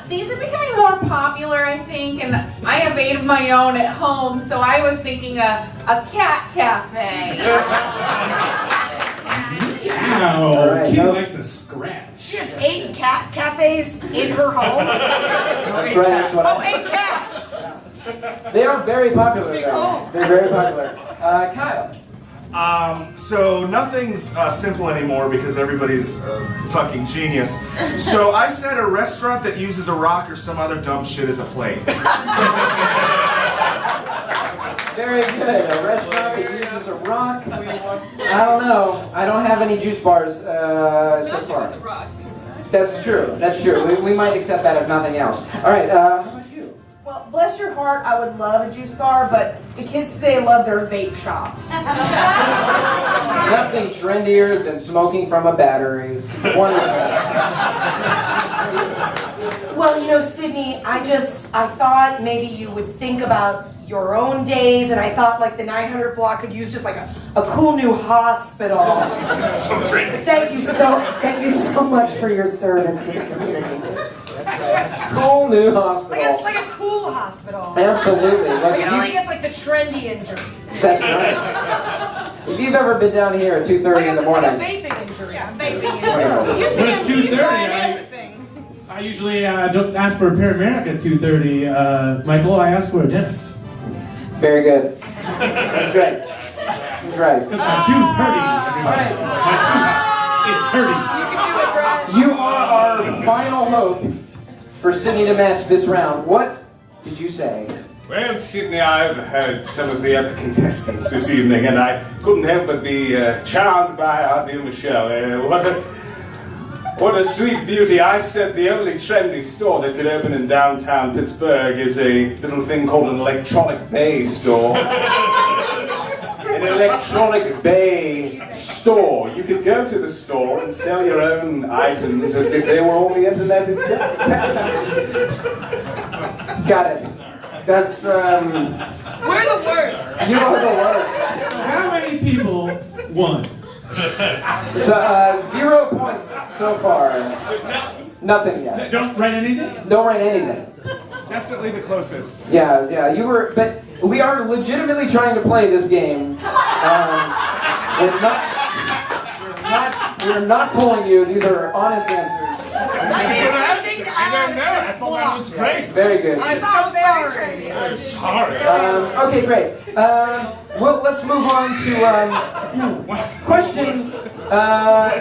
These are becoming more popular, I think, and I have 8 of my own at home, so I was thinking a cat cafe. Ow, right, Kitty no. likes to scratch. She has 8 cat cafes in her home. That's right. That's what 8 cats. They are very popular, though. They're very popular. Kyle. So nothing's simple anymore because everybody's fucking genius. So I said a restaurant that uses a rock or some other dumb shit as a plate. Very good. A restaurant that uses a rock. I don't know. I don't have any juice bars so far. That's true. That's true. We might accept that if nothing else. All right. How about you? Well, bless your heart, I would love a juice bar, but the kids today love their vape shops. Nothing trendier than smoking from a battery. Wonderful. Well, you know, Sydney, I thought maybe you would think about your own days, and I thought like the 900 block could use just like a cool new hospital. Thank you so much for your service to the community. Cool new hospital. I guess like a cool hospital. Absolutely. Like You know, like it's like the trendy injury. That's right. If you've ever been down here at 2:30 in the morning. Like a vaping injury. Yeah, vaping When it's 2:30, I usually don't ask for a paramedic at 2:30. Michael, I ask for a dentist. Very good. That's great. That's right. Because my tooth hurting. Right. My tooth is hurting. You are our final hope for Sydney to match this round. What did you say? Well, Sydney, I've heard some of the other contestants this evening, and I couldn't help but be charmed by our dear Michelle. What a sweet beauty. I said the only trendy store that could open in downtown Pittsburgh is a little thing called an electronic bay store. An electronic bay store. You could go to the store and sell your own items as if they were on the internet itself. Got it. That's, We're the worst. You are the worst. So how many people won? So, 0 points so far. Nothing yet. Don't write anything? Don't write anything. Definitely the closest. Yeah, you were, but we are legitimately trying to play this game. We're not fooling you. These are honest answers. I thought that was great. Very good. I'm so sorry. I'm sorry. Okay, great. Well, let's move on to questions.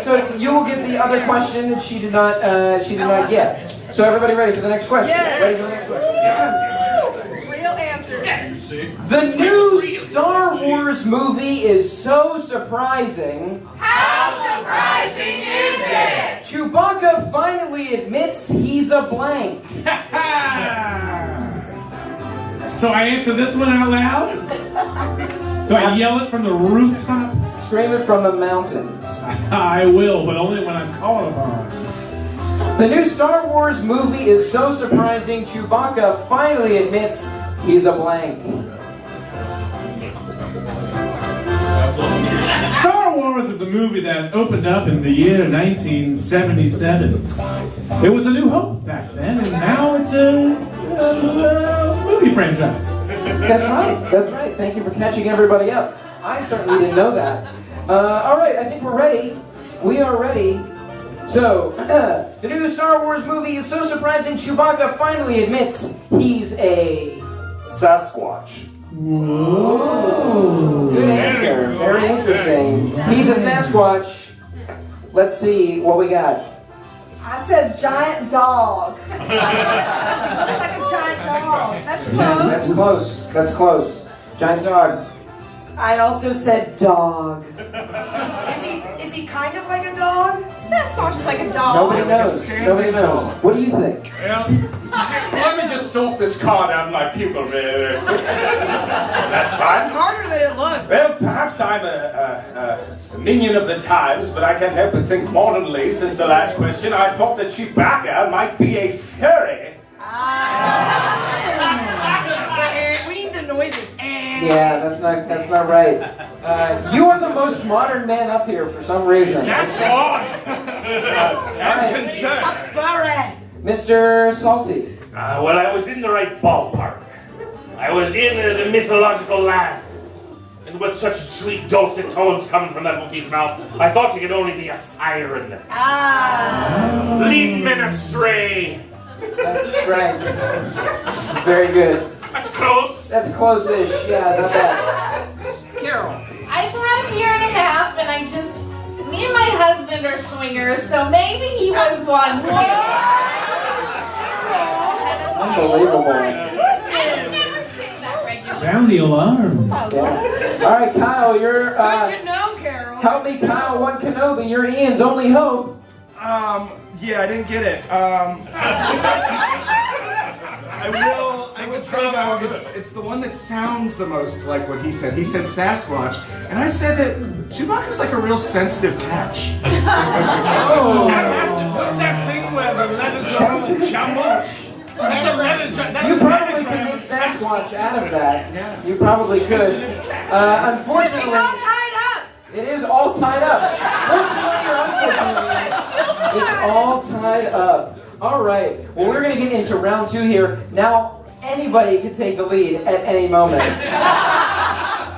So you will get the other question that she did not get. So everybody ready for the next question? Yes. Ready for the next question? Real answers. The new Star Wars movie is so surprising. How surprising is it? Chewbacca finally admits he's a blank. So I answer this one out loud? Do I yell it from the rooftop? Scream it from the mountains. I will, but only when I'm called upon. The new Star Wars movie is so surprising, Chewbacca finally admits he's a blank. Star Wars is a movie that opened up in the year 1977. It was a new hope back then, and now it's a movie franchise. That's right. Thank you for catching everybody up. I certainly didn't know that. All right, I think we're ready. We are ready. So, the new Star Wars movie is so surprising, Chewbacca finally admits he's a Sasquatch. Whoa. Good answer. Very interesting. He's a Sasquatch. Let's see what we got. I said giant dog. He looks like a giant dog. That's close. That's close. That's close. Giant dog. I also said dog. Is he kind of like a dog? Sasquatch is like a dog. Nobody knows. Nobody knows. What do you think? Well, let me just sort this card out of my pupil. That's fine. It's harder than it looks. Well, perhaps I'm a minion of the times, but I can't help but think modernly since the last question. I thought that Chewbacca might be a fairy. We need the noises. Yeah, that's not right. You are the most modern man up here for some reason. That's odd. I'm concerned. A furry. Mr. Salty. Well, I was in the right ballpark. I was in the mythological land. And with such sweet dulcet tones coming from that monkey's mouth, I thought you could only be a siren. Lead men astray. That's right. Very good. That's close. That's close-ish. Yeah, not bad. Carol. I've had a year and a half, and me and my husband are swingers, so maybe he was one too. Unbelievable. I've never seen that regular. Sound the alarm. Yeah. All right, Kyle, you're. Good to know, Carol. Help me, Kyle. One Kenobi. You're Ian's only hope. Yeah, I didn't get it. I will say though, it's the one that sounds the most like what he said. He said Sasquatch, and I said that Chewbacca's like a real sensitive catch. Oh. What's that thing where the letters are all jumbled? That's a letter. You probably could make Sasquatch out of that. Yeah. You probably could. Unfortunately, It's all tied up. it is all tied up. Fortunately or unfortunately, it's all tied up. All right. Well, we're going to get into round 2 here. Now, anybody can take the lead at any moment.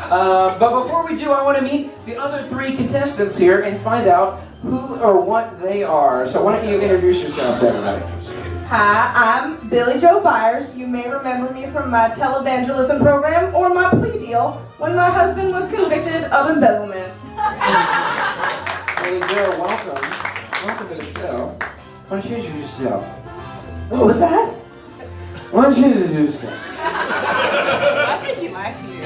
But before we do, I want to meet the other 3 contestants here and find out who or what they are. So why don't you introduce yourselves, everybody? Hi, I'm Billy Joe Byers. You may remember me from my televangelism program or my plea deal when my husband was convicted of embezzlement. Billy Joe, welcome. Welcome to the show. Why don't you introduce yourself? What was that? Why don't you introduce yourself? I think he likes you.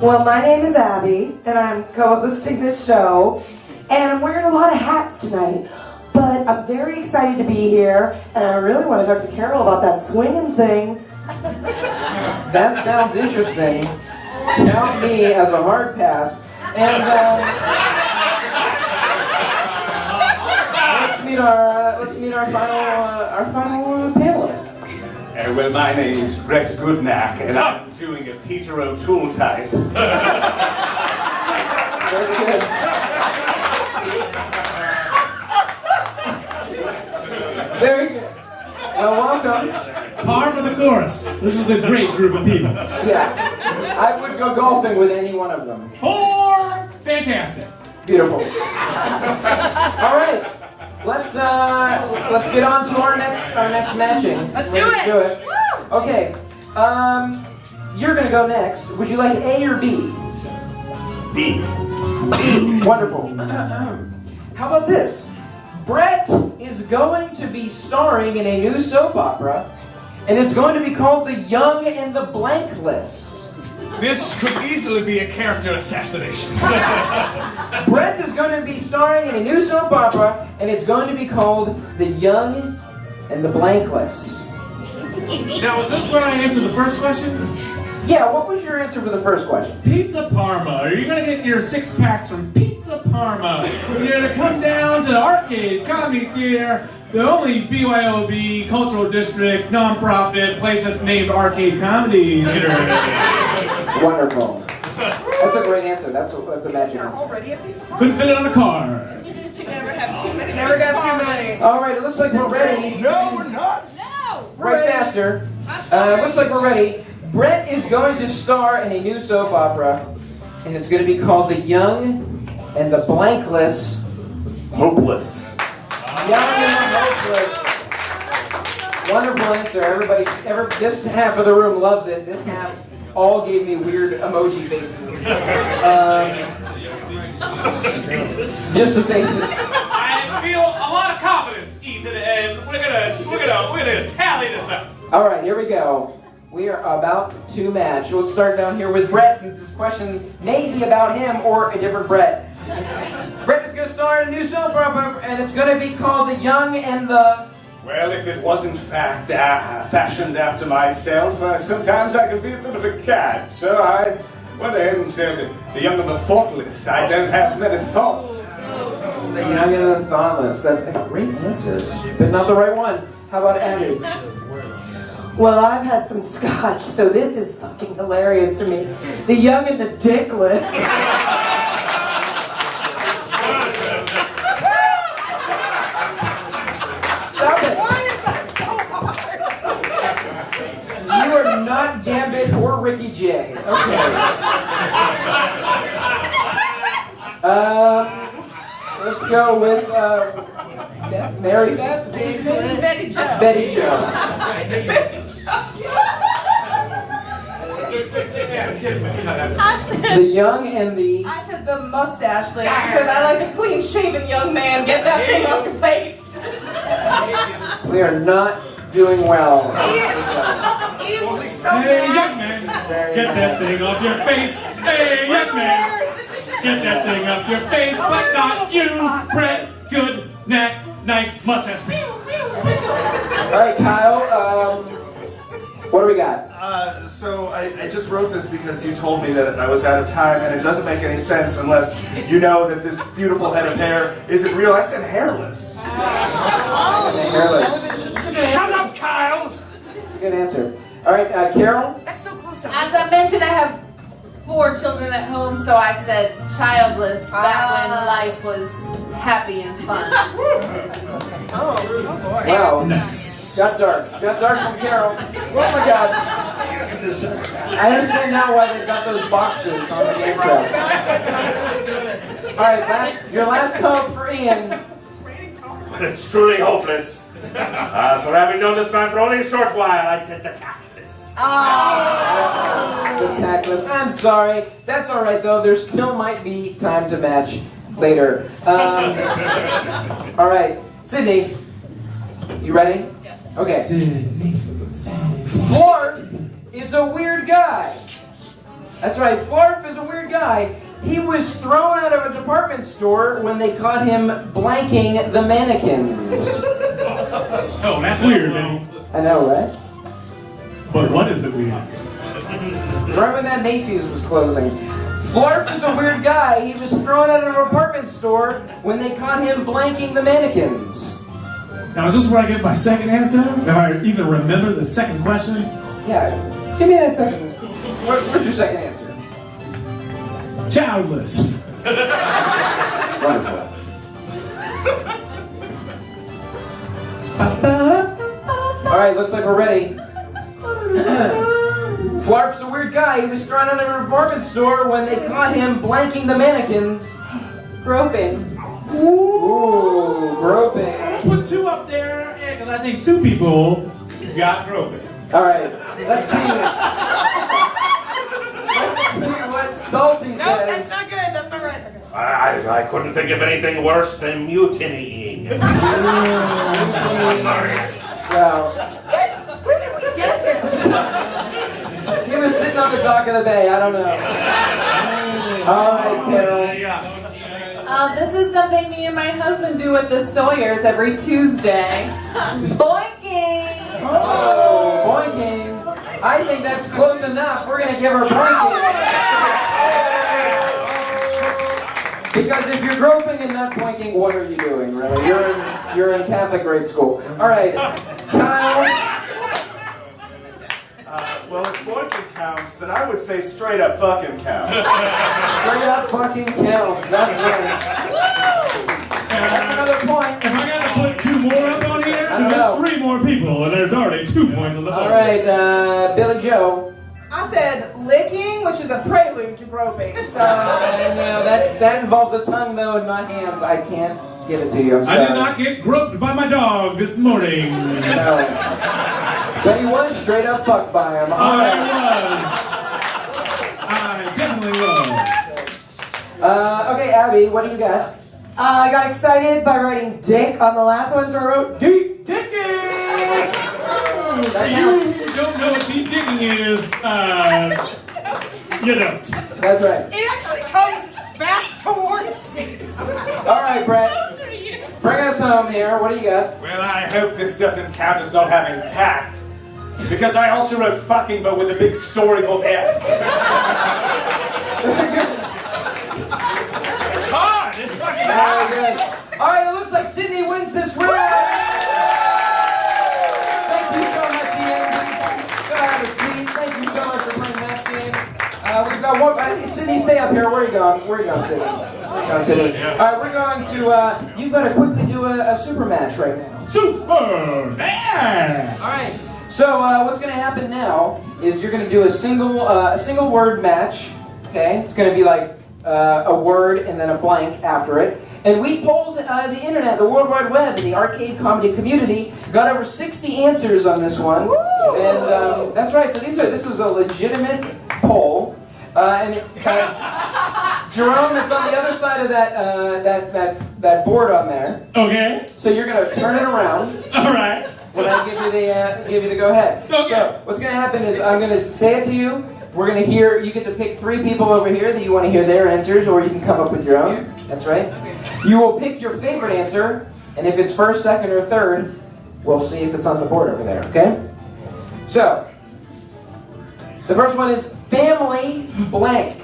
Well, my name is Abby, and I'm co-hosting this show, and I'm wearing a lot of hats tonight. But I'm very excited to be here, and I really want to talk to Carol about that swinging thing. That sounds interesting. Count me as a hard pass. And let's meet our final panelist. Well, my name is Rex Goodnack, and I'm doing a Peter O'Toole type. Very good. Very good. Well, welcome. Par for the course. This is a great group of people. Yeah. I would go golfing with any one of them. Fantastic. Beautiful. All right. Let's get on to our next matching. Let's do it. Woo! Okay. You're gonna go next. Would you like A or B? B. B. Wonderful. How about this? Brett is going to be starring in a new soap opera, and it's going to be called The Young and the Blankless. This could easily be a character assassination. Brett is going to be starring in a new soap opera, and it's going to be called The Young and the Blankless. Now, is this where I answer the first question? Yeah, what was your answer for the first question? Pizza Parma. Are you going to get your 6-packs from Pizza Parma? You're going to come down to the Arcade Comedy Theater, the only BYOB cultural district nonprofit place that's named Arcade Comedy Theater. Wonderful. That's a great answer. That's a magic answer. Already a pizza party? Couldn't fit it on a car. Never have too many. Never got too many. All right, it looks like we're ready. No, we're not. No! Right faster. Looks like we're ready. Brett is going to star in a new soap opera, and it's going to be called The Young and the Blankless. Hopeless. Young and the Hopeless. Wonderful answer. This half of the room loves it. This half all gave me weird emoji faces. Just faces. Just the faces. I feel a lot of confidence whiskey to the end. We're gonna tally this up. All right, here we go. We are about to match. Let's start down here with Brett, since this question's may be about him or a different Brett. Brett is going to star in a new soap opera, and it's going to be called The Young and the... Well, if it wasn't fashioned after myself, sometimes I could be a bit of a cat. So I went ahead and said, The Young and the Thoughtless. I don't have many thoughts. The Young and the Thoughtless. That's a great answer, but not the right one. How about Abby? Well, I've had some scotch, so this is fucking hilarious to me. The Young and the Dickless. Stop it. Why is that so hard? You are not Gambit or Ricky Jay. Okay. Let's go with Mary Beth? Betty Jo. Betty Jo. The Young and the... I said the mustache lady because I like a clean-shaven young man. Get that thing off your face. We are not doing well. Ew, so Hey, bad. young man, get that thing off your face. Hey, young man, get that thing off your face. But not you, Brett. Good neck, nice mustache. All right, Kyle, what do we got? So I just wrote this because you told me that I was out of time, and it doesn't make any sense unless you know that this beautiful head of hair isn't real. I said hairless. Hairless. Shut up, Kyle. That's a good answer. All right, Carol? That's so close to As I mentioned, I have 4 children at home, so I said childless back when life was happy and fun. Oh boy. Wow. Nice. Got dark. Got dark from Carol. Oh my God. I understand now why they've got those boxes on the game track. All right, your last hope for Ian. But it's truly hopeless. So having known this man for only a short while, I said the tactless. The tactless. I'm sorry. That's all right though. There still might be time to match later. All right, Sydney. You ready? Yes. Okay. Flarf is a weird guy. That's right. Flarf is a weird guy. He was thrown out of a department store when they caught him blanking the mannequins. Oh, that's weird, man. I know, right? But what is it weird? Right when that Macy's was closing. Flarf is a weird guy. He was thrown out of a department store when they caught him blanking the mannequins. Now, is this where I get my second answer? If I even remember the second question? Yeah, give me that second. What's your second answer? Childless. Wonderful. Alright, looks like we're ready. Flarf's a weird guy. He was thrown out of a department store when they caught him blanking the mannequins. Groping. Ooh, groping. Let's put 2 up there, because I think 2 people got groping. Alright, let's see. Let's see what Salty No, says. that's not good. That's not right. Okay. I couldn't think of anything worse than mutinying. Sorry. Well, Where did we get there? he was sitting on the dock of the bay. I don't know. Alright, Carol. This is something me and my husband do with the Sawyers every Tuesday. Boinking! Oh, boinking. I think that's close enough. We're going to give her boinking. Because if you're groping and not boinking, what are you doing, really? You're in Catholic grade school. All right, Kyle. Well, if boinking counts, then I would say straight up fucking counts. Straight up fucking counts. That's right. That's another point. Am I going to put 2 more up on here? I don't There's know. 3 more people, and there's already 2 points on the board. All right, Billy Joe. I said licking, which is a prelude to groping. So No, that involves a tongue, though, and not hands. I can't give it to you. I'm sorry. I did not get groped by my dog this morning. No. But he was straight up fucked by him. All right. I definitely was. Okay, Abby, what do you got? I got excited by writing dick on the last one, so I wrote deep dicking. You don't know what deep digging is, you don't. That's right. It actually comes back towards me. All right, Brett. Bring us home here. What do you got? Well, I hope this doesn't count as not having tact. Because I also wrote fucking, but with a big storybook F. It's hard! It's fucking hard! Very good. All right, it looks like Sydney wins this round. Thank you so much, Ian. Go have a seat. Thank you so much for playing that game. We've got one. Sydney, stay up here. Where are you going? Where are you going, Sydney? All right, we're going to. You've got to quickly do a super match right now. Super! Yeah! All right. So what's going to happen now is you're going to do a single word match. Okay, it's going to be like a word and then a blank after it. And we polled the internet, the World Wide Web, and the arcade comedy community. Got over 60 answers on this one. Woo! And that's right. So this is a legitimate poll. Jerome, it's on the other side of that board on there. Okay. So you're going to turn it around. All right. When I give you the go ahead. Okay. So what's going to happen is I'm going to say it to you. We're going to hear. You get to pick 3 people over here that you want to hear their answers, or you can come up with your own. That's right. Okay. You will pick your favorite answer, and if it's first, second, or third, we'll see if it's on the board over there. Okay. So the first one is family blank.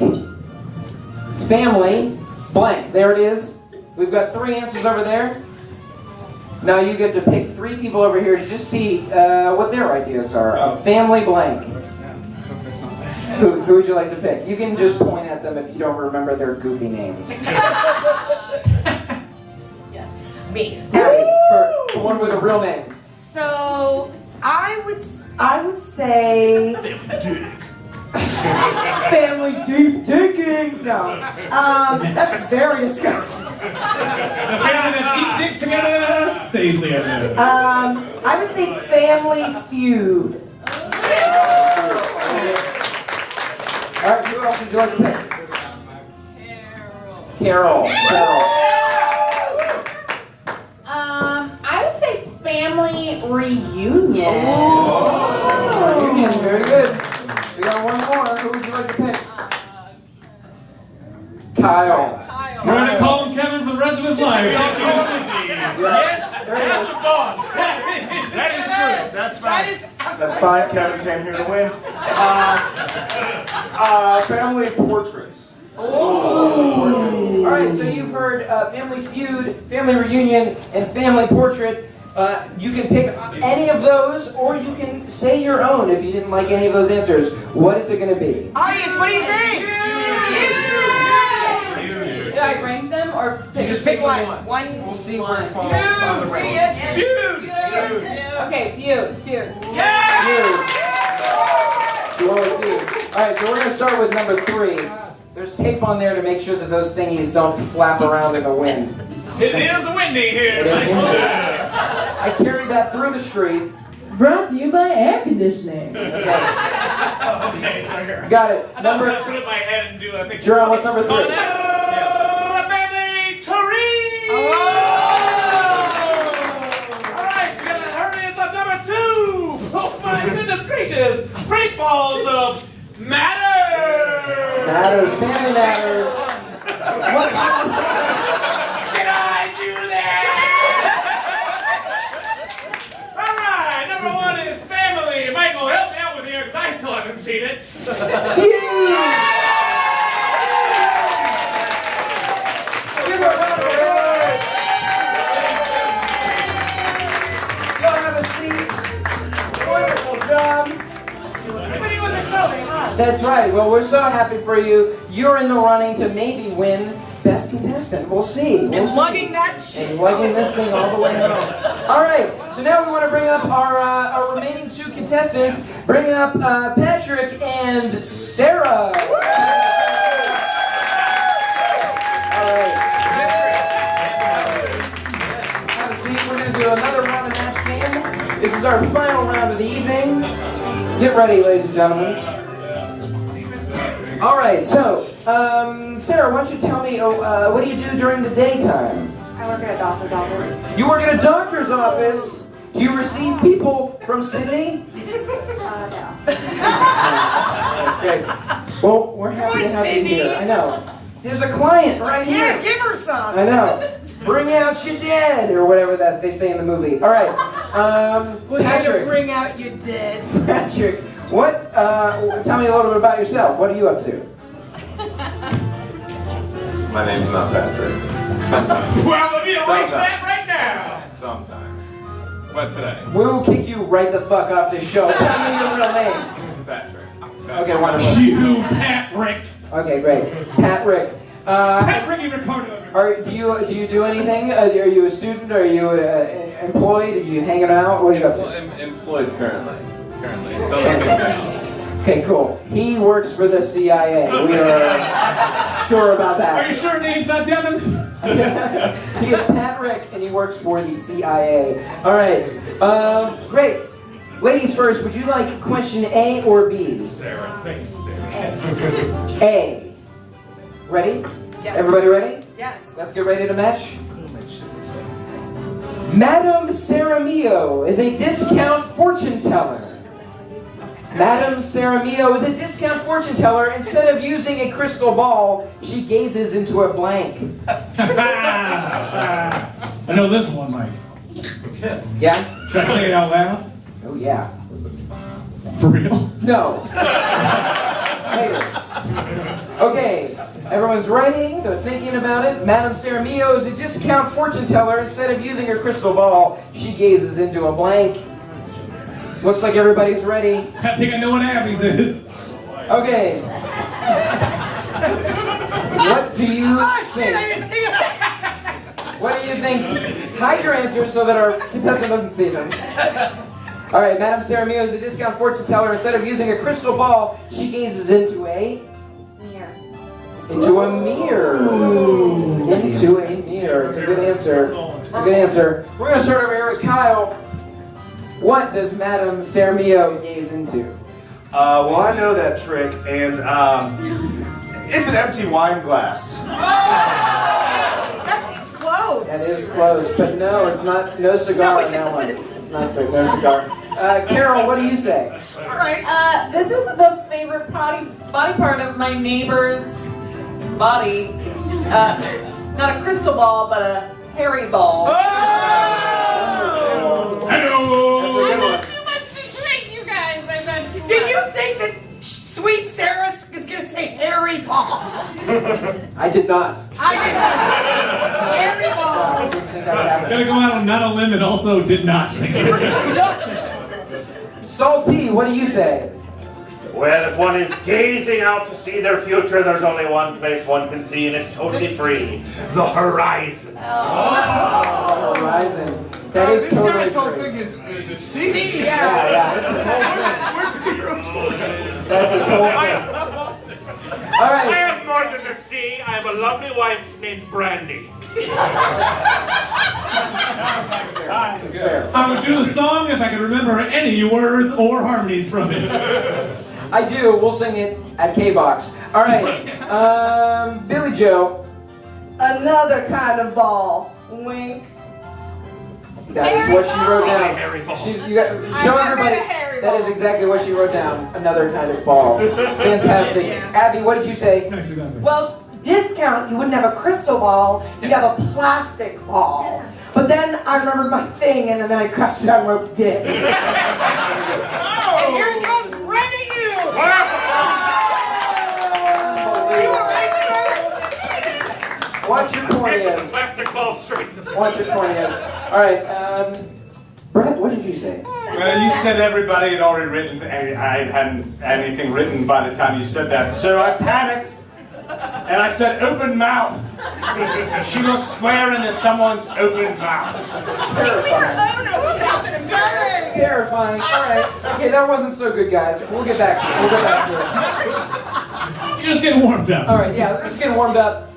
Family blank. There it is. We've got 3 answers over there. Now you get to pick 3 people over here to just see what their ideas are. A family blank. Who would you like to pick? You can just point at them if you don't remember their goofy names. Yes. Me. For one with a real name. So I would say family deep digging. No, that's very disgusting. The family that deep digs together stays together. I would say family feud. All right, who else would you like to pick? Carol. I would say family reunion. Reunion, very good. We got one more. Who would you like to pick? Kyle. We're going to call him Kevin for the rest of his life. Thank you, Sydney. Yes, that's a bond. That is true. That's fine. That's fine. Kevin came here to win. Family portraits. All right, so you've heard Family Feud, Family Reunion, and Family Portrait. You can pick any of those, or you can say your own if you didn't like any of those answers. What is it going to be? Audience, what do you think? Do I rank them or pick? You just pick one. We'll see where it falls on the round. Feud. Okay, feud. Feud. You want to feud. All right, so we're going to start with number 3. There's tape on there to make sure that those thingies don't flap around in the wind. It is windy here. It is windy. I carried that through the street. Brought to you by air conditioning. Okay. Got it. I thought I put it in my head and do a picture. Jerome, what's number 3? Family Tree. All right, we got to hurry this up. Number 2. Oh my goodness gracious! Great balls of matter. Matters. Family matters. What? Did I do that? All right, number 1 is family. Michael, help me out with here because I still haven't seen it. That's right. Well, we're so happy for you. You're in the running to maybe win Best Contestant. We'll see. And lugging that shit. And lugging this thing all the way home. All right. So now we want to bring up our remaining 2 contestants. Bring up Patrick and Sarah. All right. Have a seat. We're going to do another round of match game. This is our final round of the evening. Get ready, ladies and gentlemen. All right, so Sarah, why don't you tell me, what do you do during the daytime? I work at a doctor's office. You work at a doctor's office? Do you receive people from Sydney? No. Okay. Well, we're happy to have you here. I know. There's a client right here. Yeah, give her some. I know. Bring out your dead, or whatever that they say in the movie. All right. Patrick. Bring out your dead. Patrick, what? Tell me a little bit about yourself. What are you up to? My name's not Patrick. Sometimes. Well, let me erase that right now. Sometimes. What today? We will kick you right the fuck off this show. Tell me your real name. Patrick. Okay, wonderful. You, Pat Rick. Okay, great. Pat Rick. Pat Rick Ricardo. Do you do anything? Are you a student? Are you employed? Are you hanging out? What are you up to? I'm employed currently. Until the big day. Okay, cool. He works for the CIA. We are sure about that. Are you sure name's not Devin? He is Pat Rick, and he works for the CIA. All right. Great. Ladies first, would you like question A or B? Sarah. Thanks, Sarah. A. Ready? Yes. Everybody ready? Yes. Let's get ready to match. Madame Saramio is a discount fortune teller. Madame Saramio is a discount fortune teller. Instead of using a crystal ball, she gazes into a blank. I know this one, Mike. Yeah? Should I say it out loud? Oh, yeah. For real? No. Later. Okay, everyone's writing, they're thinking about it. Madame Saramio is a discount fortune teller. Instead of using her crystal ball, she gazes into a blank. Looks like everybody's ready. I think I know what Abby's is. Okay. What do you think? What do you think? Hide your answers so that our contestant doesn't see them. All right, Madame Saramio is a discount fortune teller. Instead of using a crystal ball, she gazes into a Mirror. into a mirror. Into a mirror. It's a good answer. It's a good answer. We're gonna start over here with Kyle. What does Madame Saramio gaze into? Well, I know that trick, and it's an empty wine glass. That seems close. That is close, but no, it's not. No cigar on that one. It's not so. No cigar. Carol, what do you say? All right. This is the favorite body part of my neighbor's body. Not a crystal ball, but a hairy ball. Hello. I've had too much to drink, you guys. I've had too much. Did you think that sweet Sarah is going to say hairy ball? I did not. Hairy ball. Gotta go out on not a limb and also did not. Salty, what do you say? Well, if one is gazing out to see their future, there's only one place one can see, and it's totally free. The horizon. Oh, horizon. That is totally This guy's whole true. thing is the sea. Yeah, that's his whole thing. That's his whole thing. All I right. have more than the sea. I have a lovely wife named Brandy. It's fair. I would do the song if I could remember any words or harmonies from it. I do. We'll sing it at K-Box. All right. Billy Joe. Another kind of ball. Wink. That is what she wrote down. Show everybody. That is exactly what she wrote down. Another kind of ball. Fantastic. Abby, what did you say? Well, discount, you wouldn't have a crystal ball, you'd have a plastic ball. But then I remembered my thing, and then I crushed it on rope dick. And here it comes right at you. You were right there. Watch your corneas. Plastic ball straight. Watch your corneas. All right. Brett, what did you say? Well, you said everybody had already written, and I hadn't had anything written by the time you said that. So I panicked, and I said, open mouth. She looked square into someone's open mouth. Terrifying. All right. Okay, that wasn't so good, guys. We'll get back to it. We'll get back to it. You're just getting warmed up. All right, yeah, we're just getting warmed up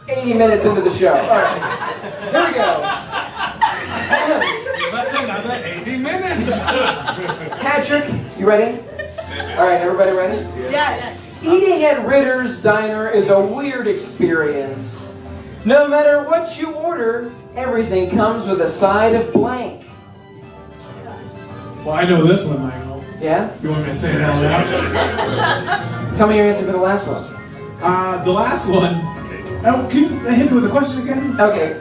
80 minutes into the show. All right. Here we go. That's another 80 minutes. Patrick, you ready? All right, everybody ready? Yes. Eating at Ritter's Diner is a weird experience. No matter what you order, everything comes with a side of blank. Well, I know this one, Michael. Yeah? You want me to say it out loud? Tell me your answer for the last one. The last one. Oh, can you hit me with a question again? Okay.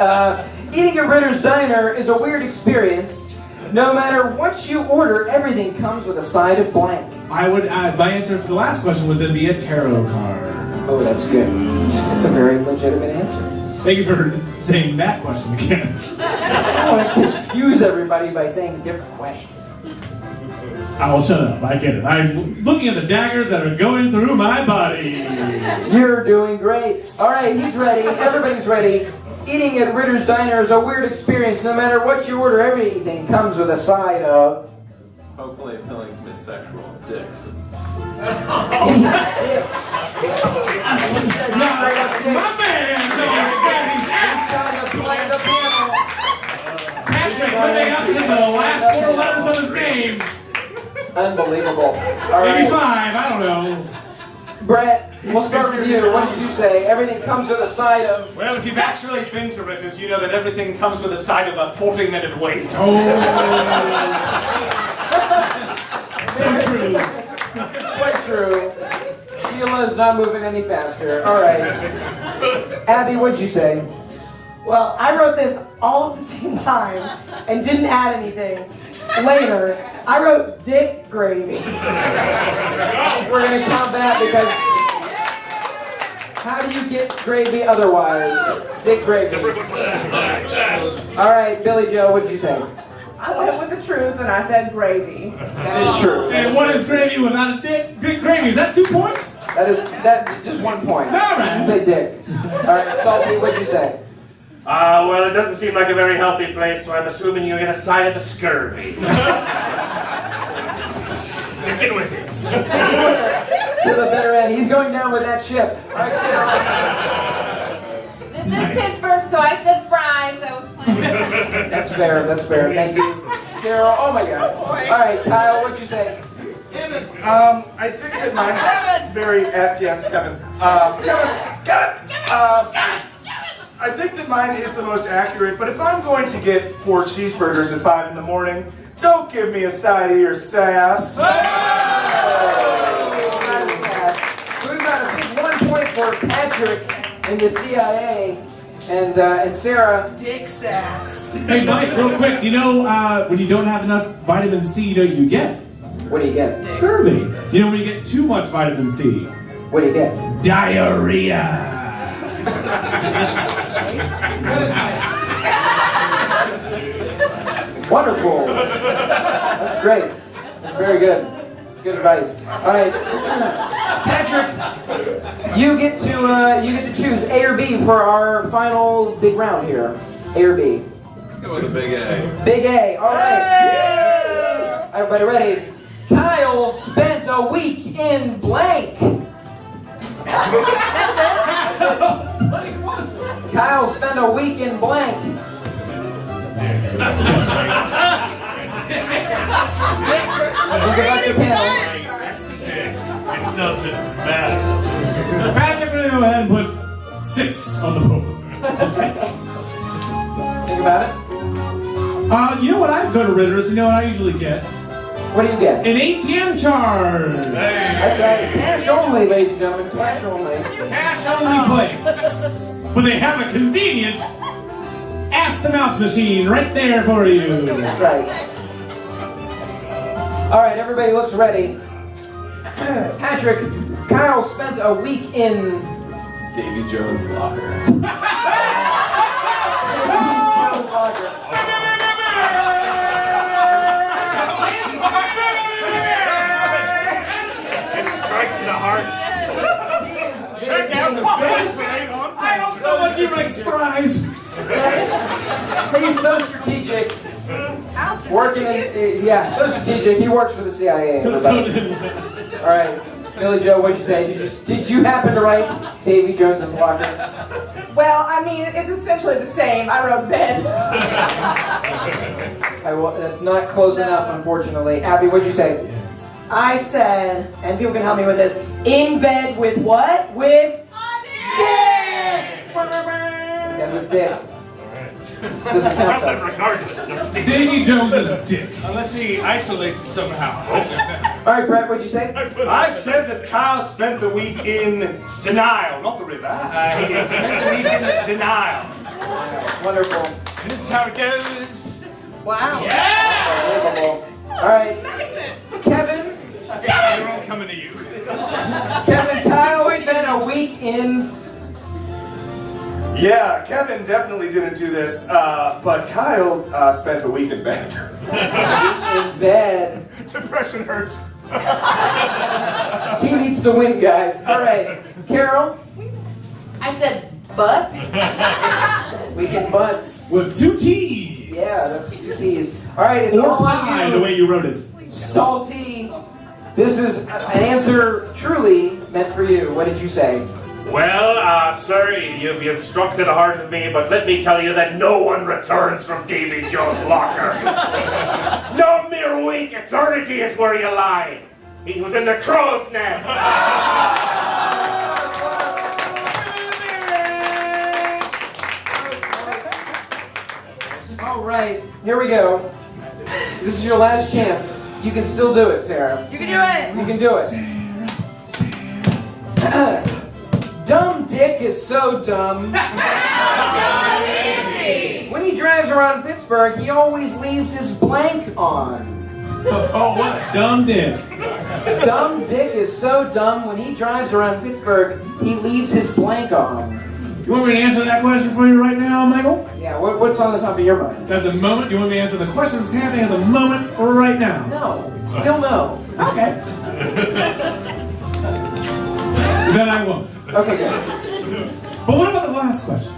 Eating at Ritter's Diner is a weird experience. No matter what you order, everything comes with a side of blank. I would add, my answer for the last question would then be a tarot card. Oh, that's good. That's a very legitimate answer. Thank you for saying that question again. I don't want to confuse everybody by saying a different question. I'll shut up. I get it. I'm looking at the daggers that are going through my body. You're doing great. All right, he's ready. Everybody's ready. Eating at Ritter's Diner is a weird experience. No matter what you order, everything comes with a side of... Hopefully appealing to bisexual dicks. Patrick living up to the last 4 letters of his name. Unbelievable. All Maybe right. 5, I don't know. Brett, we'll start with you. What did you say? Everything comes with a side of... Well, if you've actually been to Ritter's, you know that everything comes with a side of a 40-minute wait. Oh. So true. Quite true. Sheila's not moving any faster. All right. Abby, what'd you say? Well, I wrote this all at the same time and didn't add anything. Later, I wrote dick gravy. We're going to count that because how do you get gravy otherwise? Dick gravy. All right, Billy Joe, what'd you say? I went with the truth and I said gravy. That is true. And what is gravy without a dick? Dick gravy, is that 2 points? That just 1 point. All right. Say dick. All right, Salty, what'd you say? Well, it doesn't seem like a very healthy place, so I'm assuming you get a side of the scurvy. Sticking with it. To the bitter end. He's going down with that ship. All right, This is Pittsburgh, so I said fries. I was playing. That's fair. That's fair. Thank you, Carol. Oh my God. All right, Kyle, what'd you say? I think that mine's very, yeah, it's Kevin. Kevin! I think that mine is the most accurate, but if I'm going to get 4 cheeseburgers at 5 in the morning, don't give me a side of your sass. Oh! We've got a big 1 point for Patrick in the CIA, and Sarah. Dick sass. Hey, Mike, real quick, do you know when you don't have enough vitamin C, you know what you get? What do you get? Scurvy. You know when you get too much vitamin C? What do you get? Diarrhea. Wonderful. That's great. That's very good. That's good advice. All right, Patrick, you get to choose A or B for our final big round here. A or B? Let's go with a big A. Big A. All right. Everybody ready? Kyle spent a week in blank. Kyle spent a week in blank. Think about your panel. It doesn't matter. Patrick, we're going to go ahead and put 6 on the board. Think about it. You know what? I go to Ritter's. You know what I usually get? What do you get? An ATM charge. That's right. Cash only, ladies and gentlemen. Cash only. Cash only place. But they have a convenient ass-to-mouth machine right there for you. That's right. All right, everybody looks ready. Patrick, Kyle spent a week in... Davy Jones' locker. Strike to the heart. Check out the face. I hope someone you likes fries. He's so strategic. Working in, so strategic. He works for the CIA. All right, Billy Joe, what'd you say? Did you happen to write Davy Jones's locker? Well, I mean, it's essentially the same. I wrote bed. That's not close enough, unfortunately. Abby, what'd you say? I said, and people can help me with this, in bed with what? With dick! And with dick. Doesn't count though. Regardless. Davy Jones's dick. Unless he isolates it somehow. All right, Brett, what'd you say? I said that Kyle spent the week in denial, not the river. He spent the week in denial. Wonderful. And this is how it goes. Wow. Unbelievable. All right, Kevin. Everyone coming to you. Kevin, Kyle spent a week in. Yeah, Kevin definitely didn't do this, but Kyle spent a week in bed. In bed. Depression hurts. He needs to win, guys. All right, Carol. I said butts. Week in butts. With 2 T's. Yeah, that's 2 T's. All right, it's Or all on pie, you. the way you wrote it. Salty. This is an answer truly meant for you. What did you say? Well, sir, you've struck to the heart of me, but let me tell you that no one returns from Davy Jones' locker. No mere week, eternity is where you lie. He was in the crow's nest. All right, here we go. This is your last chance. You can still do it, Sarah. You can do it. You can do it. Dumb Dick is so dumb. When he drives around Pittsburgh, he always leaves his blank on. Oh, what a dumb dick. Dumb Dick is so dumb. When he drives around Pittsburgh, he leaves his blank on. You want me to answer that question for you right now, Michael? Yeah, what's on the top of your mind? At the moment, you want me to answer the question that's happening at the moment or right now? No. Still no. Okay. Then I won't. Okay, good. But what about the last question?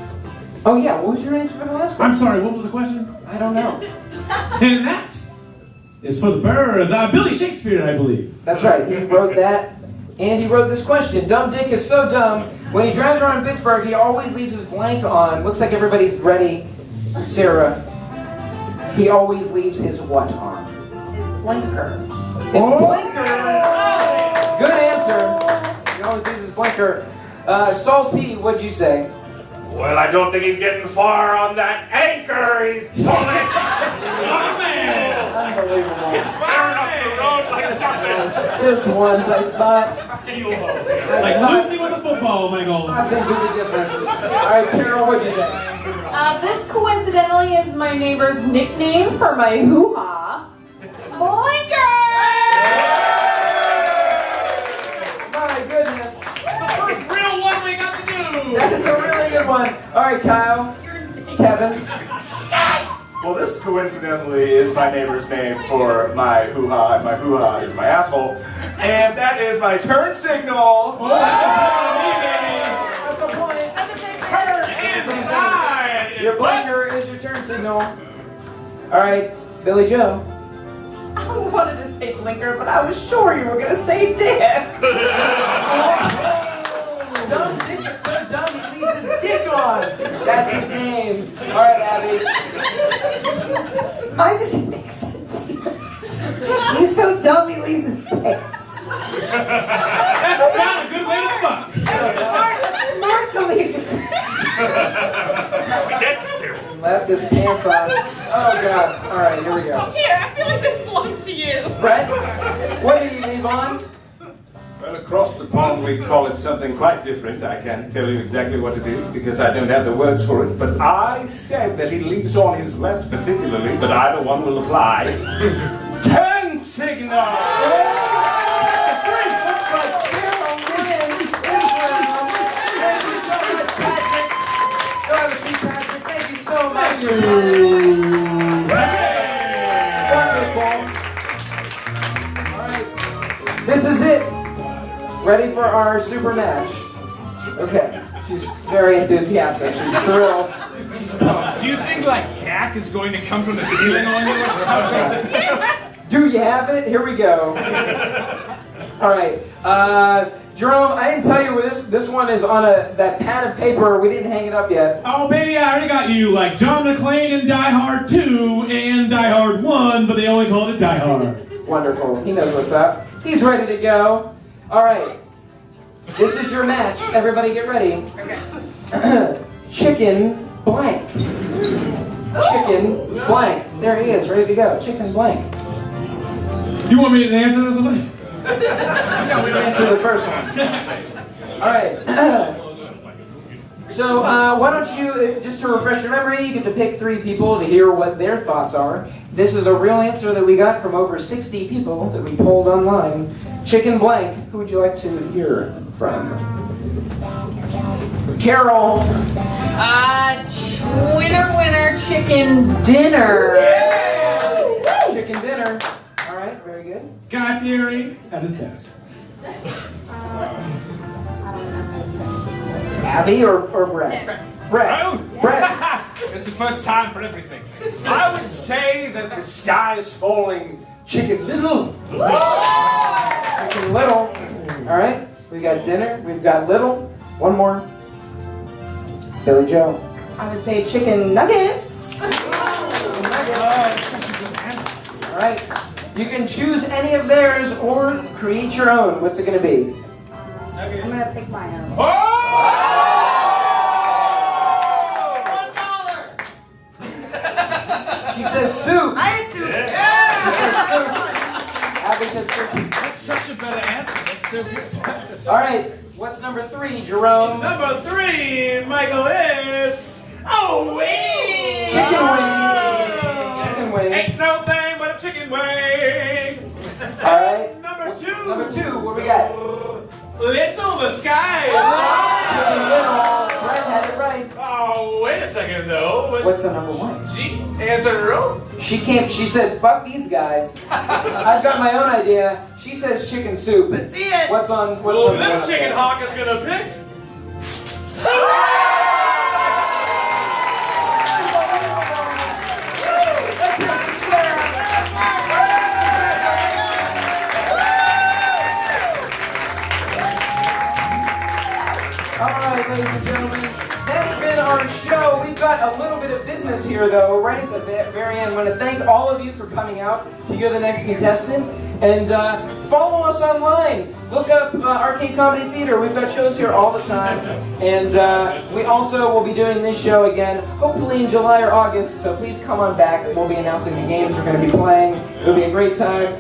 Oh yeah, what was your answer for the last one? I'm sorry, what was the question? I don't know. And that is for the birds. Billy Shakespeare, I believe. That's right, he wrote that, and he wrote this question. Dumb Dick is so dumb, when he drives around Pittsburgh, he always leaves his blank on. Looks like everybody's ready. Sarah, he always leaves his what on? Blinker. His blinker! Good answer. He always leaves his blinker. Salty, what'd you say? Well, I don't think he's getting far on that anchor he's pulling. Oh, man! Unbelievable. He's tearing up the road like nothing. Just once, I thought. Like Lucy with a football, Michael. Things would be different. All right, Carol, what'd you say? This coincidentally is my neighbor's nickname for my hoo-ha. Blinker! My goodness. That's the first real one we got to do. That is a really good one. All right, Kyle. Kevin. Well, this coincidentally is my neighbor's name for my hoo-ha, and my hoo-ha is my asshole. And that is my turn signal. Oh, That's a point. Your blinker is your turn signal. All right, Billy Joe. I wanted to say blinker, but I was sure you were going to say dick. Dumb Dick is so dumb he leaves his dick on. That's his name. All right, Abby. Mine doesn't make sense either. He's so dumb he leaves his pants. That's not a good way to fuck. That's smart to leave your pants. Necessary. Left his pants on. Oh, God. All right, here we go. Here, I feel like this belongs to you. Brett, what do you leave on? Well, across the pond we call it something quite different. I can't tell you exactly what it is because I don't have the words for it. But I said that he leaves on his left particularly, but either one will apply. Turn signal! Looks like Sarah wins this round. Thank you so much, Patrick. Go have a seat, Patrick. Thank you so much. Wonderful. All right. This is it. Ready for our super match. Okay. She's very enthusiastic. She's thrilled. She's pumped. Do you think like cack is going to come from the ceiling on you or something? Do you have it? Here we go. All right. Jerome, I didn't tell you this one is on that pad of paper. We didn't hang it up yet. Oh, baby, I already got you like John McClane in Die Hard 2 and Die Hard 1, but they only called it Die Hard. Wonderful. He knows what's up. He's ready to go. All right. This is your match. Everybody get ready. Chicken blank. Chicken blank. There he is, ready to go. Chicken blank. You want me to answer this one? No, we can answer the first one. All right. So why don't you, just to refresh your memory, you get to pick 3 people to hear what their thoughts are. This is a real answer that we got from over 60 people that we polled online. Chicken blank. Who would you like to hear from? Carol. Winner, chicken dinner. Chicken dinner. All right, very good. Guy Fieri at his best. Abby or Brett? Brett. Brett. It's the first time for everything. I would say that the sky is falling chicken little. Chicken little. All right, we got dinner, we've got little. One more. Billy Joe. I would say chicken nuggets. All right, you can choose any of theirs or create your own. What's it going to be? I'm gonna pick my own. She says soup. I had soup. Abby said soup. That's such a better answer. That's so good. All right, what's number 3, Jerome? Number 3, Michael, is wing. Chicken wing. Chicken wing. Ain't no thing but a chicken wing. All right. Number 2. Number 2, what we got? Little the sky. Chicken little. Brett had it right. Oh, wait a second though. What's the number 1? She answered her own. She can't. She said, "Fuck these guys." I've got my own idea. She says chicken soup. Let's see it. What's on? What's Well, on this chicken hawk is gonna pick. All right, ladies and gentlemen, that's been our show. We've got a little bit of business here, though, right at the very end. I want to thank all of you for coming out to hear the next contestant. And follow us online. Look up Arcade Comedy Theater. We've got shows here all the time. And we also will be doing this show again, hopefully in July or August. So please come on back. We'll be announcing the games we're going to be playing. It'll be a great time.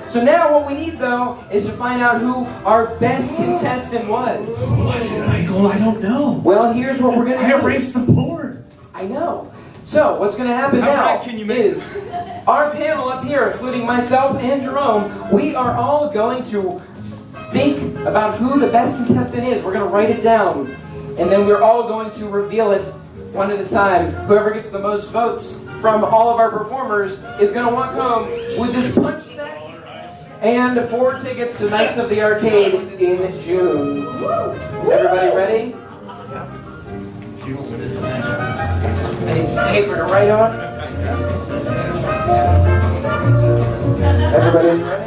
So now what we need, though, is to find out who our best contestant was. Was it Michael? I don't know. Well, here's what we're going to do. I erased the board. I know. So, what's going to happen now is our panel up here, including myself and Jerome, we are all going to think about who the best contestant is. We're going to write it down, and then we're all going to reveal it one at a time. Whoever gets the most votes from all of our performers is going to walk home with this punch set and 4 tickets to Nights of the Arcade in June. Everybody ready? I need some paper to write on. Everybody's ready?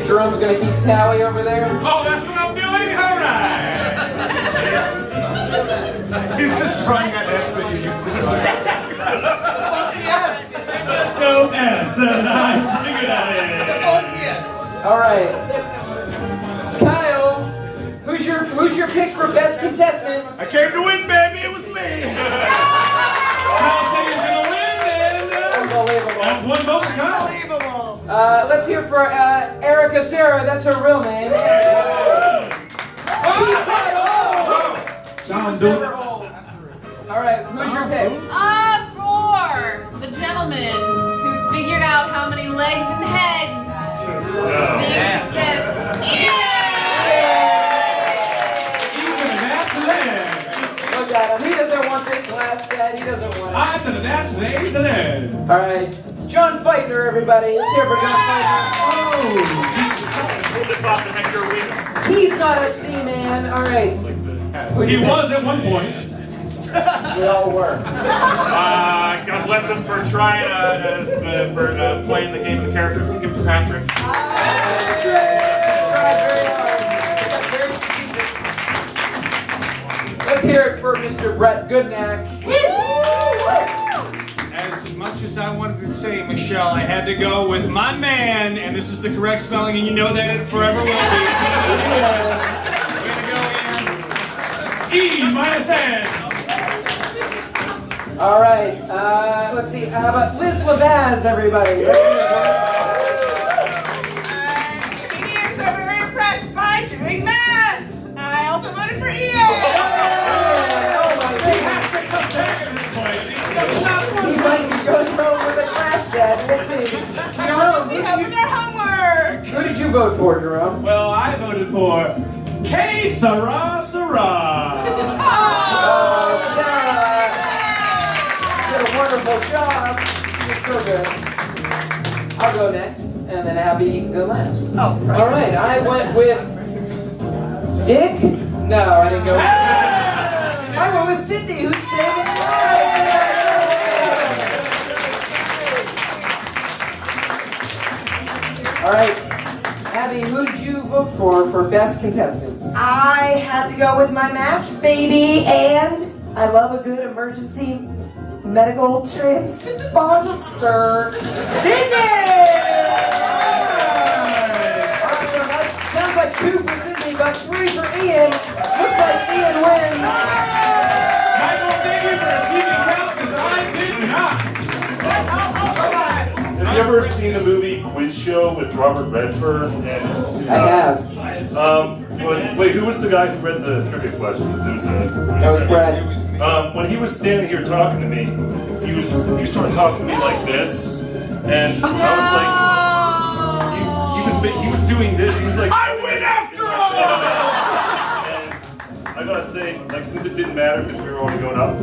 Jerome's gonna keep tally over there. Oh, that's what I'm doing? All right. He's just trying that S that you used to do. It's a dope S, and I'm pretty good at it. All right. Kyle, who's your pick for best contestant? I came to win, baby. It was me. Kyle said he's gonna win, and Unbelievable. that's one vote for Kyle. Let's hear for Erica Sarah. That's her real name. John, do it. All right, who's your pick? For the gentleman who figured out how many legs and heads things exist. Look at him. He doesn't want this glass set. He doesn't want it. I to the dash, ladies and then. All right, John Feitner, everybody. Let's hear for John Feitner. Pull this off to Hector Wiener. He's not a C-man. All right. He was at one point. We all were. God bless him for trying for playing the game of the characters. We give it to Patrick. Let's hear it for Mr. Brett Goodnack. As much as this, I wanted to say, Michelle, I had to go with my man, and this is the correct spelling, and you know that it forever will be. Way to go, Ian. E-N. All right, let's see. How about Liz Labaz, everybody? Comedians are very impressed by doing math. I also voted for Ian. He might be going home with a class set. We'll see. Jerome, Need help with their homework. who did you vote for, Jerome? Well, I voted for K. Sarah Sarah. Oh, Sarah! You did a wonderful job. You're so good. I'll go next, and then Abby go last. Oh, right. All right, I went with Dick. No, I didn't go with Dick. I went with Sydney, who's saving lives. All right, Abby, who did you vote for best contestants? I had to go with my match, baby, and I love a good emergency medical transponder. Sydney! All right, so that sounds like 2 for Sydney, but 3 for Ian. Looks like Ian wins. Michael, thank you for keeping count because I did not. Have you ever seen the movie Quiz Show with Robert Redford? I have. Wait, who was the guy who read the trivia questions? That was Brad. When he was standing here talking to me, he started talking to me like this, and I was like, he was doing this. He was like, I win after all. And I gotta say, like, since it didn't matter because we were already going up,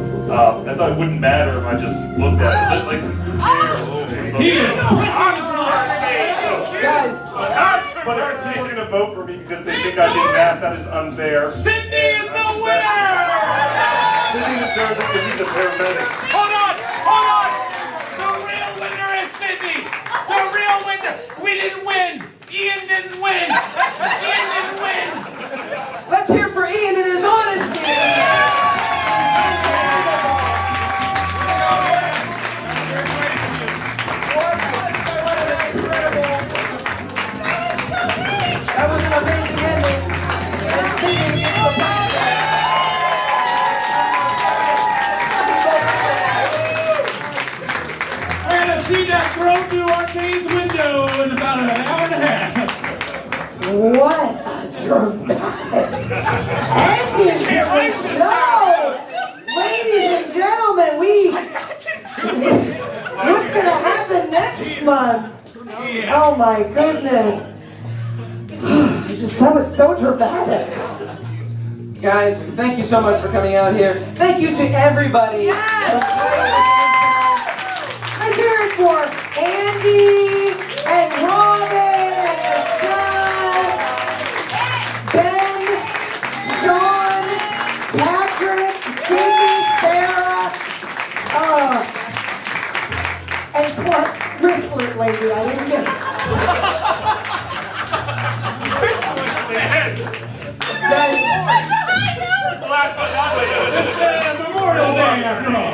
I thought it wouldn't matter if I just looked at it. Like, who cares? Guys, but if people are gonna vote for me because they think I did math, that is unfair. Sydney is the winner! Sydney deserves it because he's a paramedic. Hold on! The real winner is Sydney! The real winner! We didn't win! Ian didn't win! Ian didn't win! let's hear for Ian and his honesty. That was an amazing ending. And Sydney gets the We're gonna see that thrown through Arcade's window in about an hour and a half. What a dramatic ending to the show! Ladies and gentlemen, what's gonna happen next month? Oh my goodness. That was so dramatic. Guys, thank you so much for coming out here. Thank you to everybody. Let's hear it for Andy and Robin and Michelle, Ben, Sean, Patrick, Cindy, Sarah, and Wristlet lady. I didn't get it. Guys, Memorial Day after all.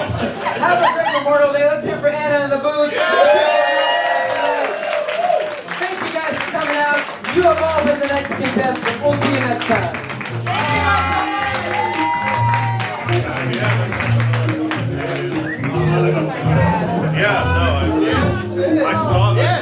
have a great Memorial Day. Let's hear for Anna in the booth. Thank you guys for coming out. You have all been the next contestant. We'll see you next time. Yeah, no, I saw that.